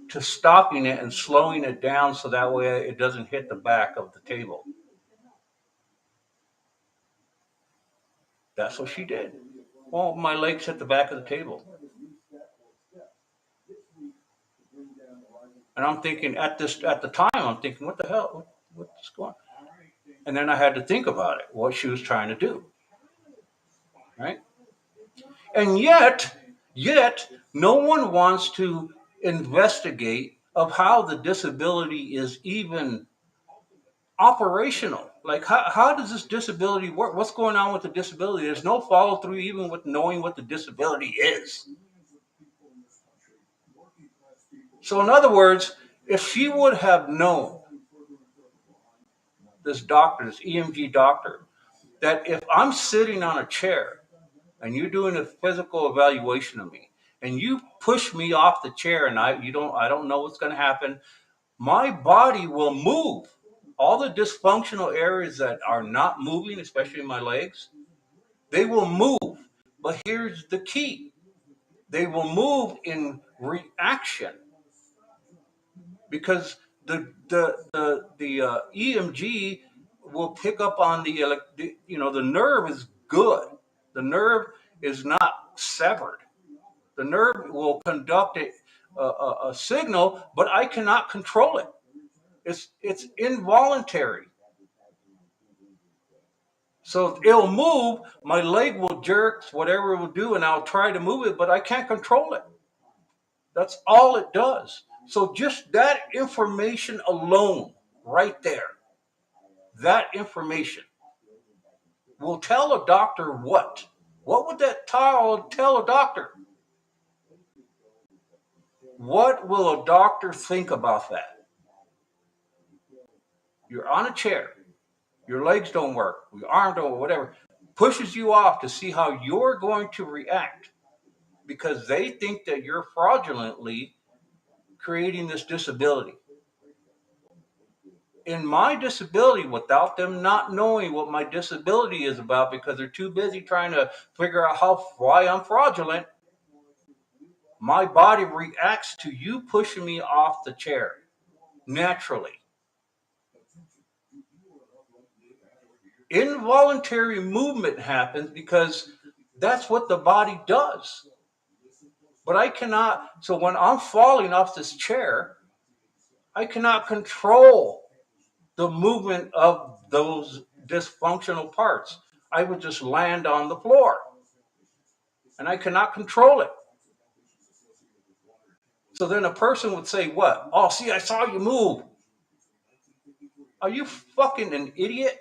to stopping it and slowing it down so that way it doesn't hit the back of the table. That's what she did. Well, my legs hit the back of the table. And I'm thinking at the time, I'm thinking, what the hell? What's going on? And then I had to think about it, what she was trying to do. Right? And yet, no one wants to investigate of how the disability is even operational. Like, how does this disability work? What's going on with the disability? There's no follow through even with knowing what the disability is. So in other words, if she would have known, this doctor, this EMG doctor, that if I'm sitting on a chair and you're doing a physical evaluation of me and you push me off the chair and I don't know what's going to happen, my body will move. All the dysfunctional areas that are not moving, especially my legs, they will move. But here's the key. They will move in reaction because the EMG will pick up on the nerve is good. The nerve is not severed. The nerve will conduct a signal, but I cannot control it. It's involuntary. So it'll move, my leg will jerk, whatever it will do, and I'll try to move it, but I can't control it. That's all it does. So just that information alone, right there, that information will tell a doctor what? What would that tell a doctor? What will a doctor think about that? You're on a chair, your legs don't work, your arm don't work, whatever, pushes you off to see how you're going to react because they think that you're fraudulently creating this disability. In my disability, without them not knowing what my disability is about because they're too busy trying to figure out why I'm fraudulent, my body reacts to you pushing me off the chair naturally. Involuntary movement happens because that's what the body does. But I cannot, so when I'm falling off this chair, I cannot control the movement of those dysfunctional parts. I would just land on the floor and I cannot control it. So then a person would say, what? Oh, see, I saw you move. Are you fucking an idiot?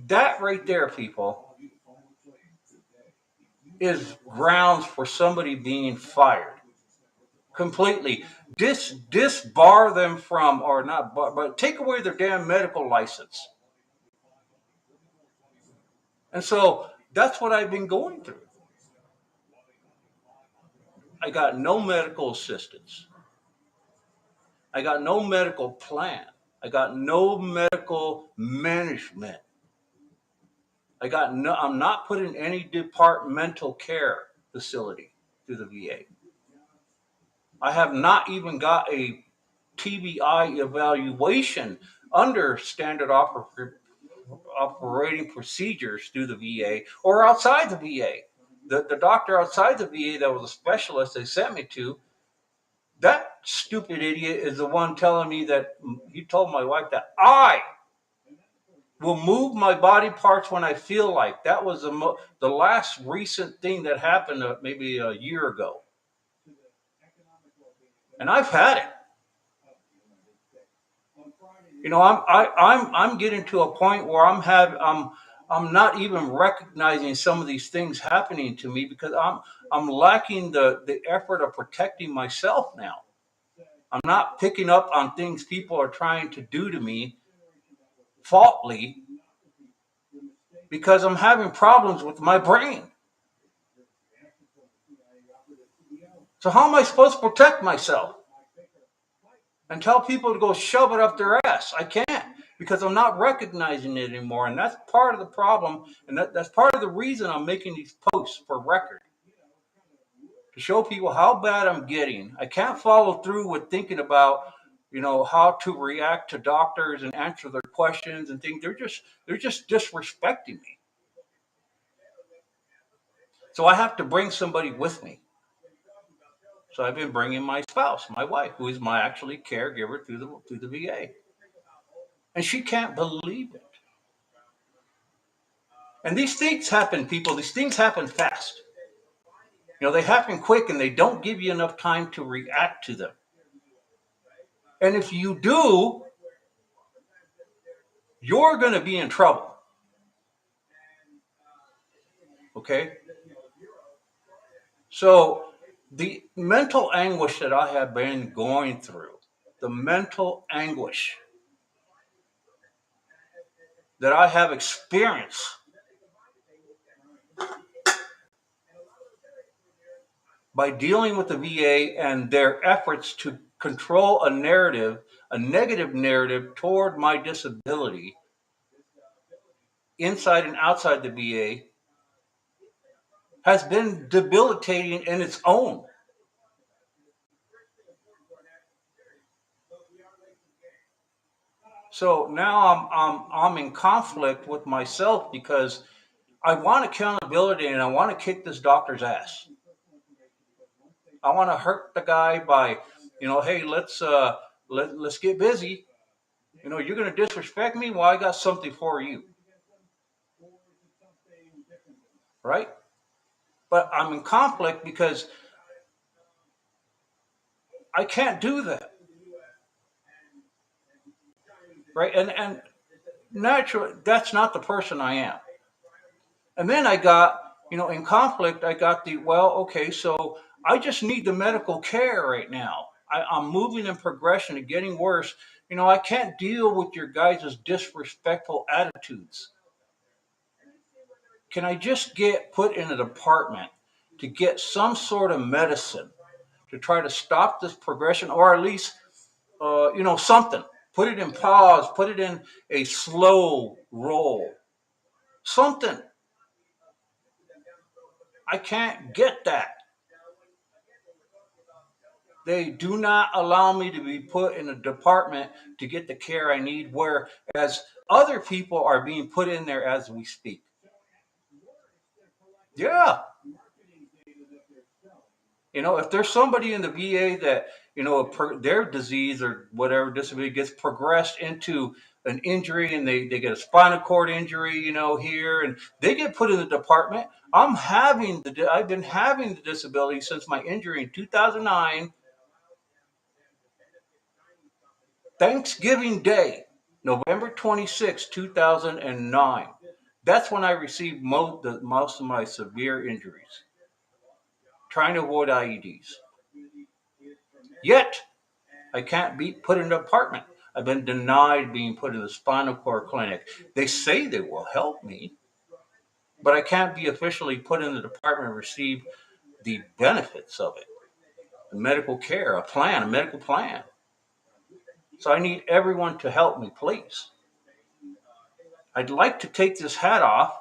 That right there, people, is grounds for somebody being fired completely. Disbar them from, or not, but take away their damn medical license. And so that's what I've been going through. I got no medical assistance. I got no medical plan. I got no medical management. I'm not put in any departmental care facility through the VA. I have not even got a TBI evaluation under standard operating procedures through the VA or outside the VA. The doctor outside the VA that was a specialist they sent me to, that stupid idiot is the one telling me that he told my wife that I will move my body parts when I feel like. That was the last recent thing that happened maybe a year ago. And I've had it. You know, I'm getting to a point where I'm not even recognizing some of these things happening to me because I'm lacking the effort of protecting myself now. I'm not picking up on things people are trying to do to me faultly because I'm having problems with my brain. So how am I supposed to protect myself? And tell people to go shove it up their ass. I can't because I'm not recognizing it anymore. And that's part of the problem. And that's part of the reason I'm making these posts for record. To show people how bad I'm getting. I can't follow through with thinking about, how to react to doctors and answer their questions and things. They're just disrespecting me. So I have to bring somebody with me. So I've been bringing my spouse, my wife, who is my actually caregiver through the VA. And she can't believe it. And these things happen, people. These things happen fast. They happen quick and they don't give you enough time to react to them. And if you do, you're going to be in trouble. Okay? So the mental anguish that I have been going through, the mental anguish that I have experienced by dealing with the VA and their efforts to control a narrative, a negative narrative toward my disability inside and outside the VA has been debilitating in its own. So now I'm in conflict with myself because I want accountability and I want to kick this doctor's ass. I want to hurt the guy by, hey, let's get busy. You're going to disrespect me. Well, I got something for you, right? But I'm in conflict because I can't do that, right? And naturally, that's not the person I am. And then I got, in conflict, I got okay, so I just need the medical care right now. I'm moving in progression and getting worse. I can't deal with your guys' disrespectful attitudes. Can I just get put in a department to get some sort of medicine to try to stop this progression, or at least, something? Put it in pause, put it in a slow roll, something. I can't get that. They do not allow me to be put in a department to get the care I need, whereas other people are being put in there as we speak. Yeah. If there's somebody in the VA that, their disease or whatever disability gets progressed into an injury and they get a spinal cord injury, here, and they get put in the department. I've been having the disability since my injury in 2009, Thanksgiving Day, November 26, 2009. That's when I received most of my severe injuries, trying to avoid IEDs. Yet, I can't be put in an apartment. I've been denied being put in the spinal cord clinic. They say they will help me, but I can't be officially put in the department and receive the benefits of it. The medical care, a medical plan. So I need everyone to help me, please. I'd like to take this hat off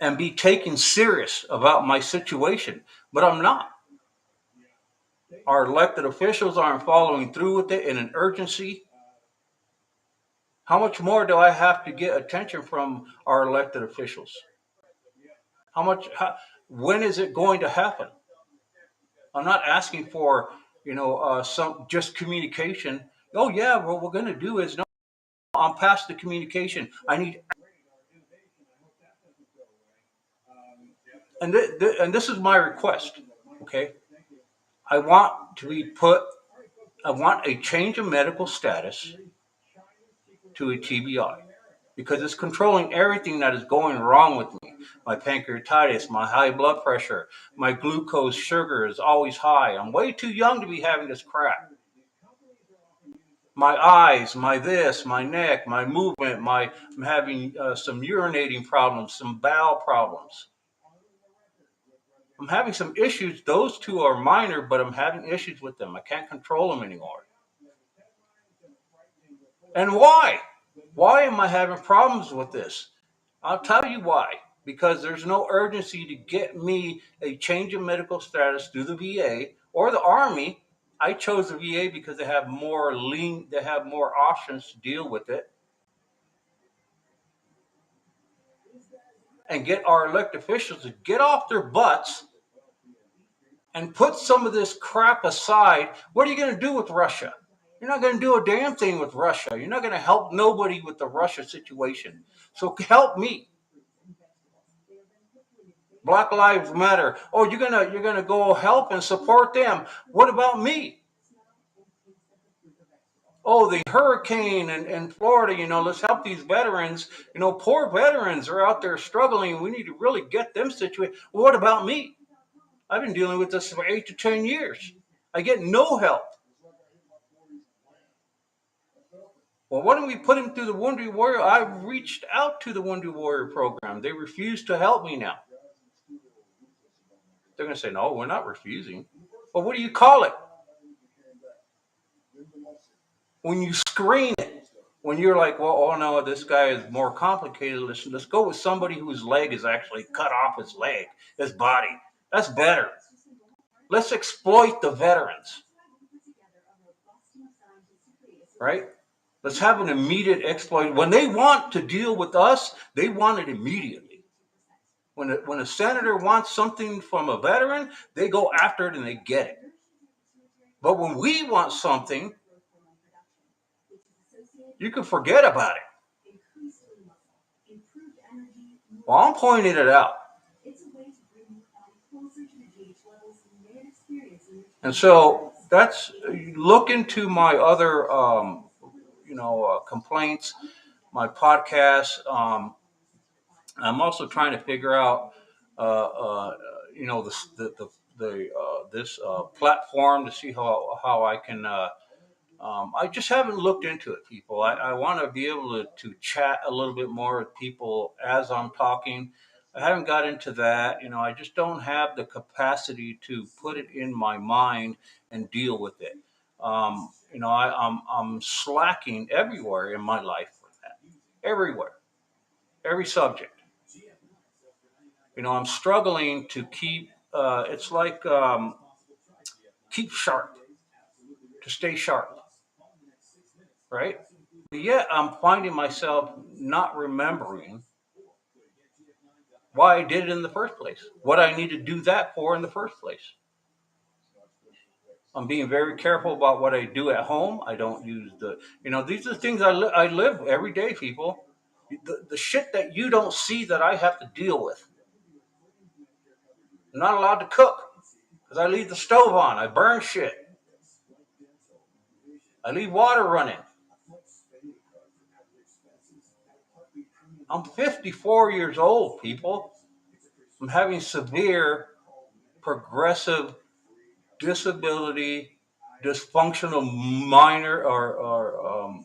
and be taken serious about my situation, but I'm not. Our elected officials aren't following through with it in an urgency. How much more do I have to get attention from our elected officials? When is it going to happen? I'm not asking for, some just communication. Oh yeah, what we're going to do is, no, I'm past the communication. I need, and this is my request. Okay, I want to be put. I want a change of medical status to a TBI because it's controlling everything that is going wrong with me. My pancreatitis, my high blood pressure, my glucose sugar is always high. I'm way too young to be having this crap. My eyes, my this, my neck, my movement, I'm having some urinating problems, some bowel problems. I'm having some issues. Those two are minor, but I'm having issues with them. I can't control them anymore. And why? Why am I having problems with this? I'll tell you why. Because there's no urgency to get me a change of medical status through the VA or the Army. I chose the VA because they have they have more options to deal with it. And get our elected officials to get off their butts and put some of this crap aside. What are you going to do with Russia? You're not going to do a damn thing with Russia. You're not going to help nobody with the Russia situation. So help me. Black Lives Matter. Oh, you're gonna go help and support them. What about me? Oh, the hurricane in Florida, let's help these veterans. Poor veterans are out there struggling. We need to really get them situated. Well, what about me? I've been dealing with this for 8 to 10 years. I get no help. Well, why don't we put him through the Wounded Warrior? I reached out to the Wounded Warrior program. They refuse to help me now. They're going to say, no, we're not refusing. Well, what do you call it? When you screen it, when you're like, well, oh no, this guy is more complicated. Let's go with somebody whose leg is actually cut off his leg, his body. That's better. Let's exploit the veterans, right? Let's have an immediate exploit. When they want to deal with us, they want it immediately. When a senator wants something from a veteran, they go after it and they get it. But when we want something, you can forget about it. Well, I'm pointing it out. And so that's, look into my other, complaints, my podcast. I'm also trying to figure out, this platform to see how I can. I just haven't looked into it, people. I want to be able to chat a little bit more with people as I'm talking. I haven't got into that. I just don't have the capacity to put it in my mind and deal with it. I'm slacking everywhere in my life with that. Everywhere, every subject. I'm struggling to keep. It's like keep sharp, to stay sharp, right? But yet I'm finding myself not remembering why I did it in the first place, what I need to do that for in the first place. I'm being very careful about what I do at home. I don't use these are the things I live every day, people. The shit that you don't see that I have to deal with. I'm not allowed to cook because I leave the stove on. I burn shit. I leave water running. I'm 54 years old, people. I'm having severe progressive disability, dysfunctional minor or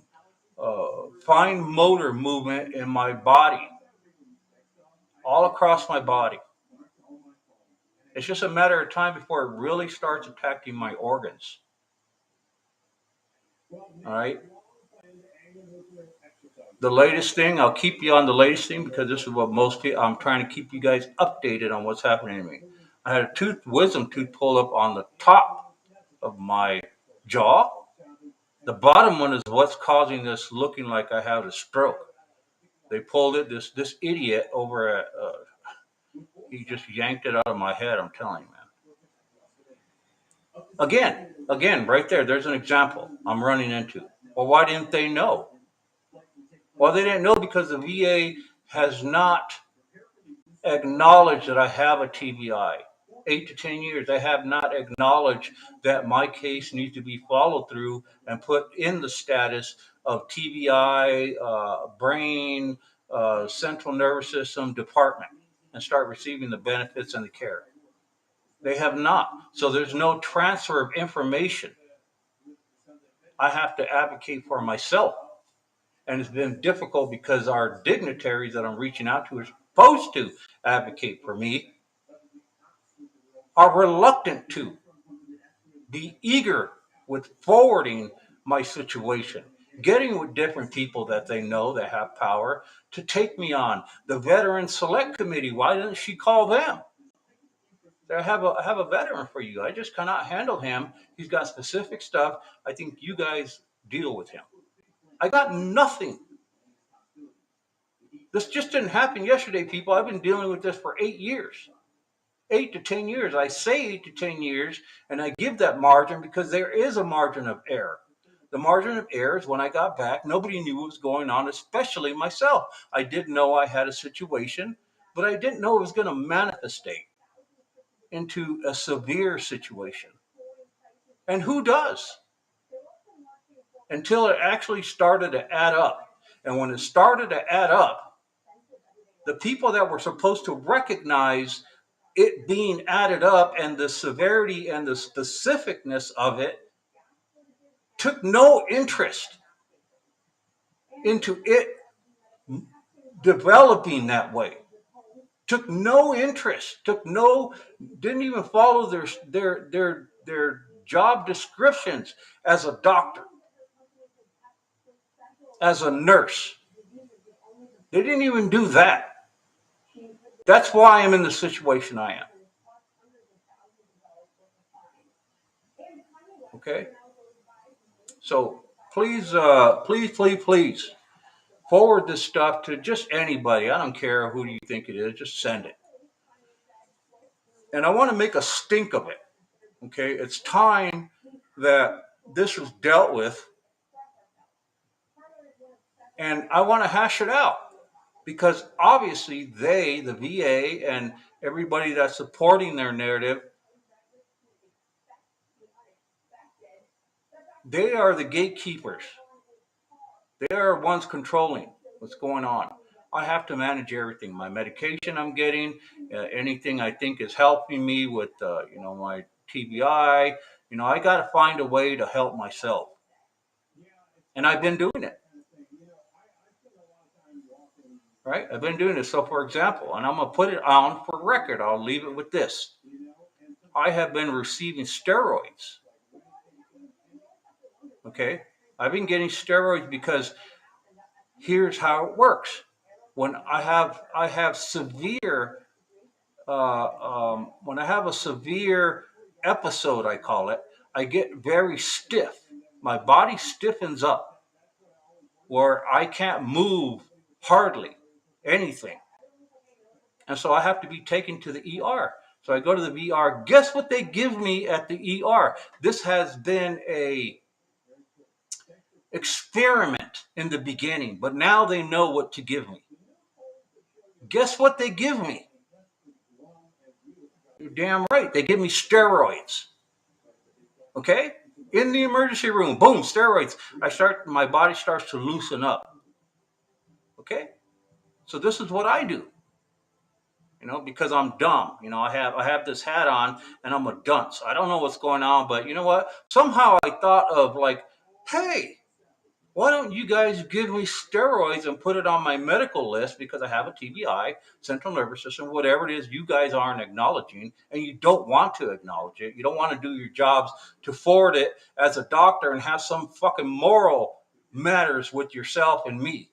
fine motor movement in my body, all across my body. It's just a matter of time before it really starts attacking my organs. All right. The latest thing, I'll keep you on the latest thing because this is what most people, I'm trying to keep you guys updated on what's happening to me. I had a wisdom tooth pulled up on the top of my jaw. The bottom one is what's causing this looking like I have a stroke. They pulled it. This idiot over at he just yanked it out of my head. I'm telling you, man. Again, right there. There's an example I'm running into. Well, why didn't they know? Well, they didn't know because the VA has not acknowledged that I have a TBI. 8 to 10 years, they have not acknowledged that my case needs to be followed through and put in the status of TBI, brain, central nervous system department, and start receiving the benefits and the care. They have not. So there's no transfer of information. I have to advocate for myself. And it's been difficult because our dignitaries that I'm reaching out to are supposed to advocate for me are reluctant to be eager with forwarding my situation, getting with different people that they know that have power to take me on. The Veteran Select Committee, why didn't she call them? I have a veteran for you. I just cannot handle him. He's got specific stuff. I think you guys deal with him. I got nothing. This just didn't happen yesterday, people. I've been dealing with this for 8 years. 8 to 10 years. I say 8 to 10 years, and I give that margin because there is a margin of error. The margin of error is when I got back, nobody knew what was going on, especially myself. I did know I had a situation, but I didn't know it was going to manifestate into a severe situation. And who does? until it actually started to add up. And when it started to add up, the people that were supposed to recognize it being added up and the severity and the specificness of it took no interest into it developing that way. Took no interest, didn't even follow their job descriptions as a doctor, as a nurse. They didn't even do that. That's why I'm in the situation I am. Okay? So please forward this stuff to just anybody. I don't care who you think it is, just send it. And I want to make a stink of it. Okay? It's time that this was dealt with, and I want to hash it out. Because obviously the VA, and everybody that's supporting their narrative, they are the gatekeepers. They are ones controlling what's going on. I have to manage everything. My medication I'm getting, anything I think is helping me with, my TBI. I got to find a way to help myself. And I've been doing it. Right? I've been doing this. So, for example, and I'm going to put it on for record, I'll leave it with this. I have been receiving steroids. Okay? I've been getting steroids because here's how it works. When I have severe, when I have a severe episode, I call it, I get very stiff. My body stiffens up where I can't move hardly anything. And so I have to be taken to the ER. So I go to the ER. Guess what they give me at the ER? This has been a experiment in the beginning, but now they know what to give me. Guess what they give me? You're damn right. They give me steroids. Okay? In the emergency room, boom, steroids. My body starts to loosen up. Okay? So this is what I do. Because I'm dumb. I have this hat on and I'm a dunce. I don't know what's going on, but you know what? Somehow I thought of hey, why don't you guys give me steroids and put it on my medical list because I have a TBI, central nervous system, whatever it is you guys aren't acknowledging, and you don't want to acknowledge it. You don't want to do your jobs to forward it as a doctor and have some fucking moral matters with yourself and me.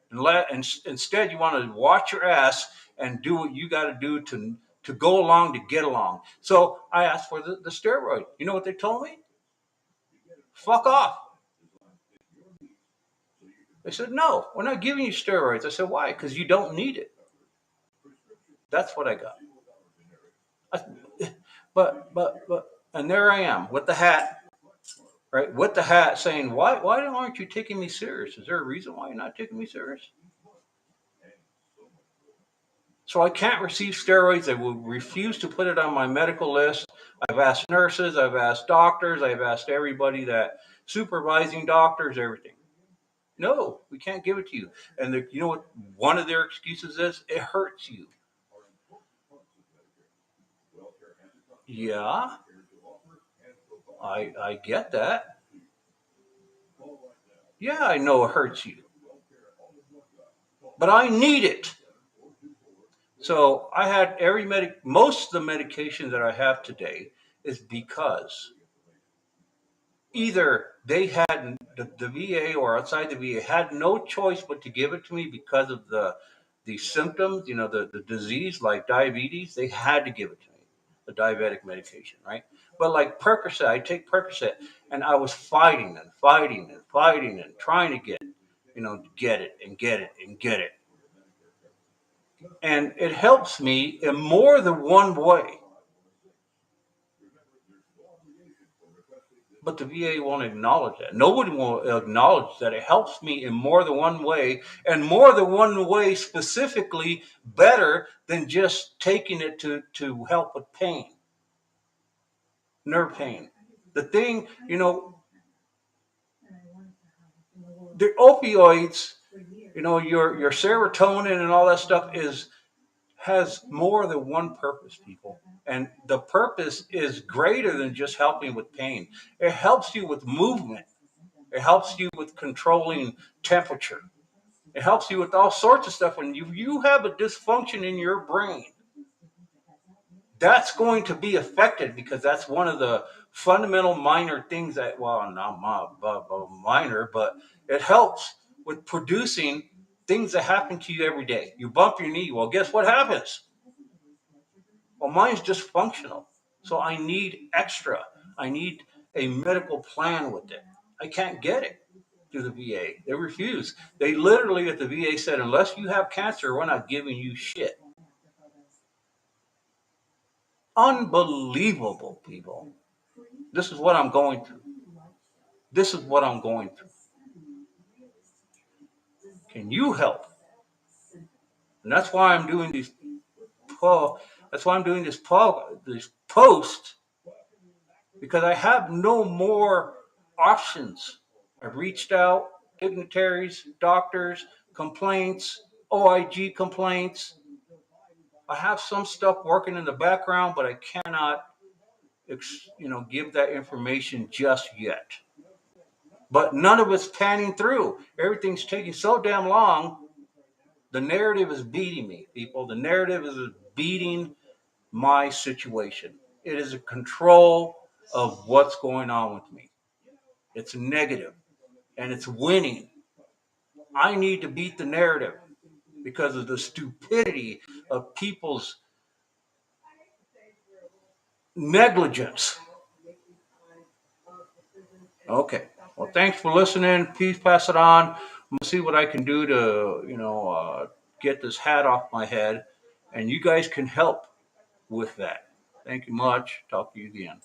And instead, you want to watch your ass and do what you got to do to go along to get along. So I asked for the steroid. You know what they told me? Fuck off. They said, no, we're not giving you steroids. I said, why? Because you don't need it. That's what I got. But, and there I am with the hat, right? With the hat saying, why aren't you taking me serious? Is there a reason why you're not taking me serious? So I can't receive steroids. I will refuse to put it on my medical list. I've asked nurses, I've asked doctors, I've asked everybody that supervising doctors, everything. No, we can't give it to you. And you know what one of their excuses is? It hurts you. Yeah, I get that. Yeah, I know it hurts you. But I need it. So I had most of the medication that I have today is because either they had the VA or outside the VA had no choice but to give it to me because of the symptoms, the disease like diabetes. They had to give it to me, the diabetic medication, right? But like Percocet, I take Percocet, and I was fighting and fighting and fighting and trying to get it and get it and get it. And it helps me in more than one way. But the VA won't acknowledge that. Nobody will acknowledge that it helps me in more than one way, and more than one way specifically better than just taking it to help with pain, nerve pain. The thing, the opioids, your serotonin and all that stuff has more than one purpose, people. And the purpose is greater than just helping with pain. It helps you with movement. It helps you with controlling temperature. It helps you with all sorts of stuff. When you have a dysfunction in your brain, that's going to be affected because that's one of the fundamental minor things that, well, not minor, but it helps with producing things that happen to you every day. You bump your knee. Well, guess what happens? Well, mine's just functional. So I need extra. I need a medical plan with it. I can't get it through the VA. They refuse. They literally at the VA said, unless you have cancer, we're not giving you shit. Unbelievable, people. This is what I'm going through. This is what I'm going through. Can you help? And that's why I'm doing these. That's why I'm doing this post, because I have no more options. I've reached out, dignitaries, doctors, complaints, OIG complaints. I have some stuff working in the background, but I cannot, give that information just yet. But none of it's panning through. Everything's taking so damn long. The narrative is beating me, people. The narrative is beating my situation. It is a control of what's going on with me. It's negative and it's winning. I need to beat the narrative because of the stupidity of people's negligence. Okay. Well, thanks for listening. Please pass it on. I'm gonna see what I can do to, get this hat off my head, and you guys can help with that. Thank you much. Talk to you again.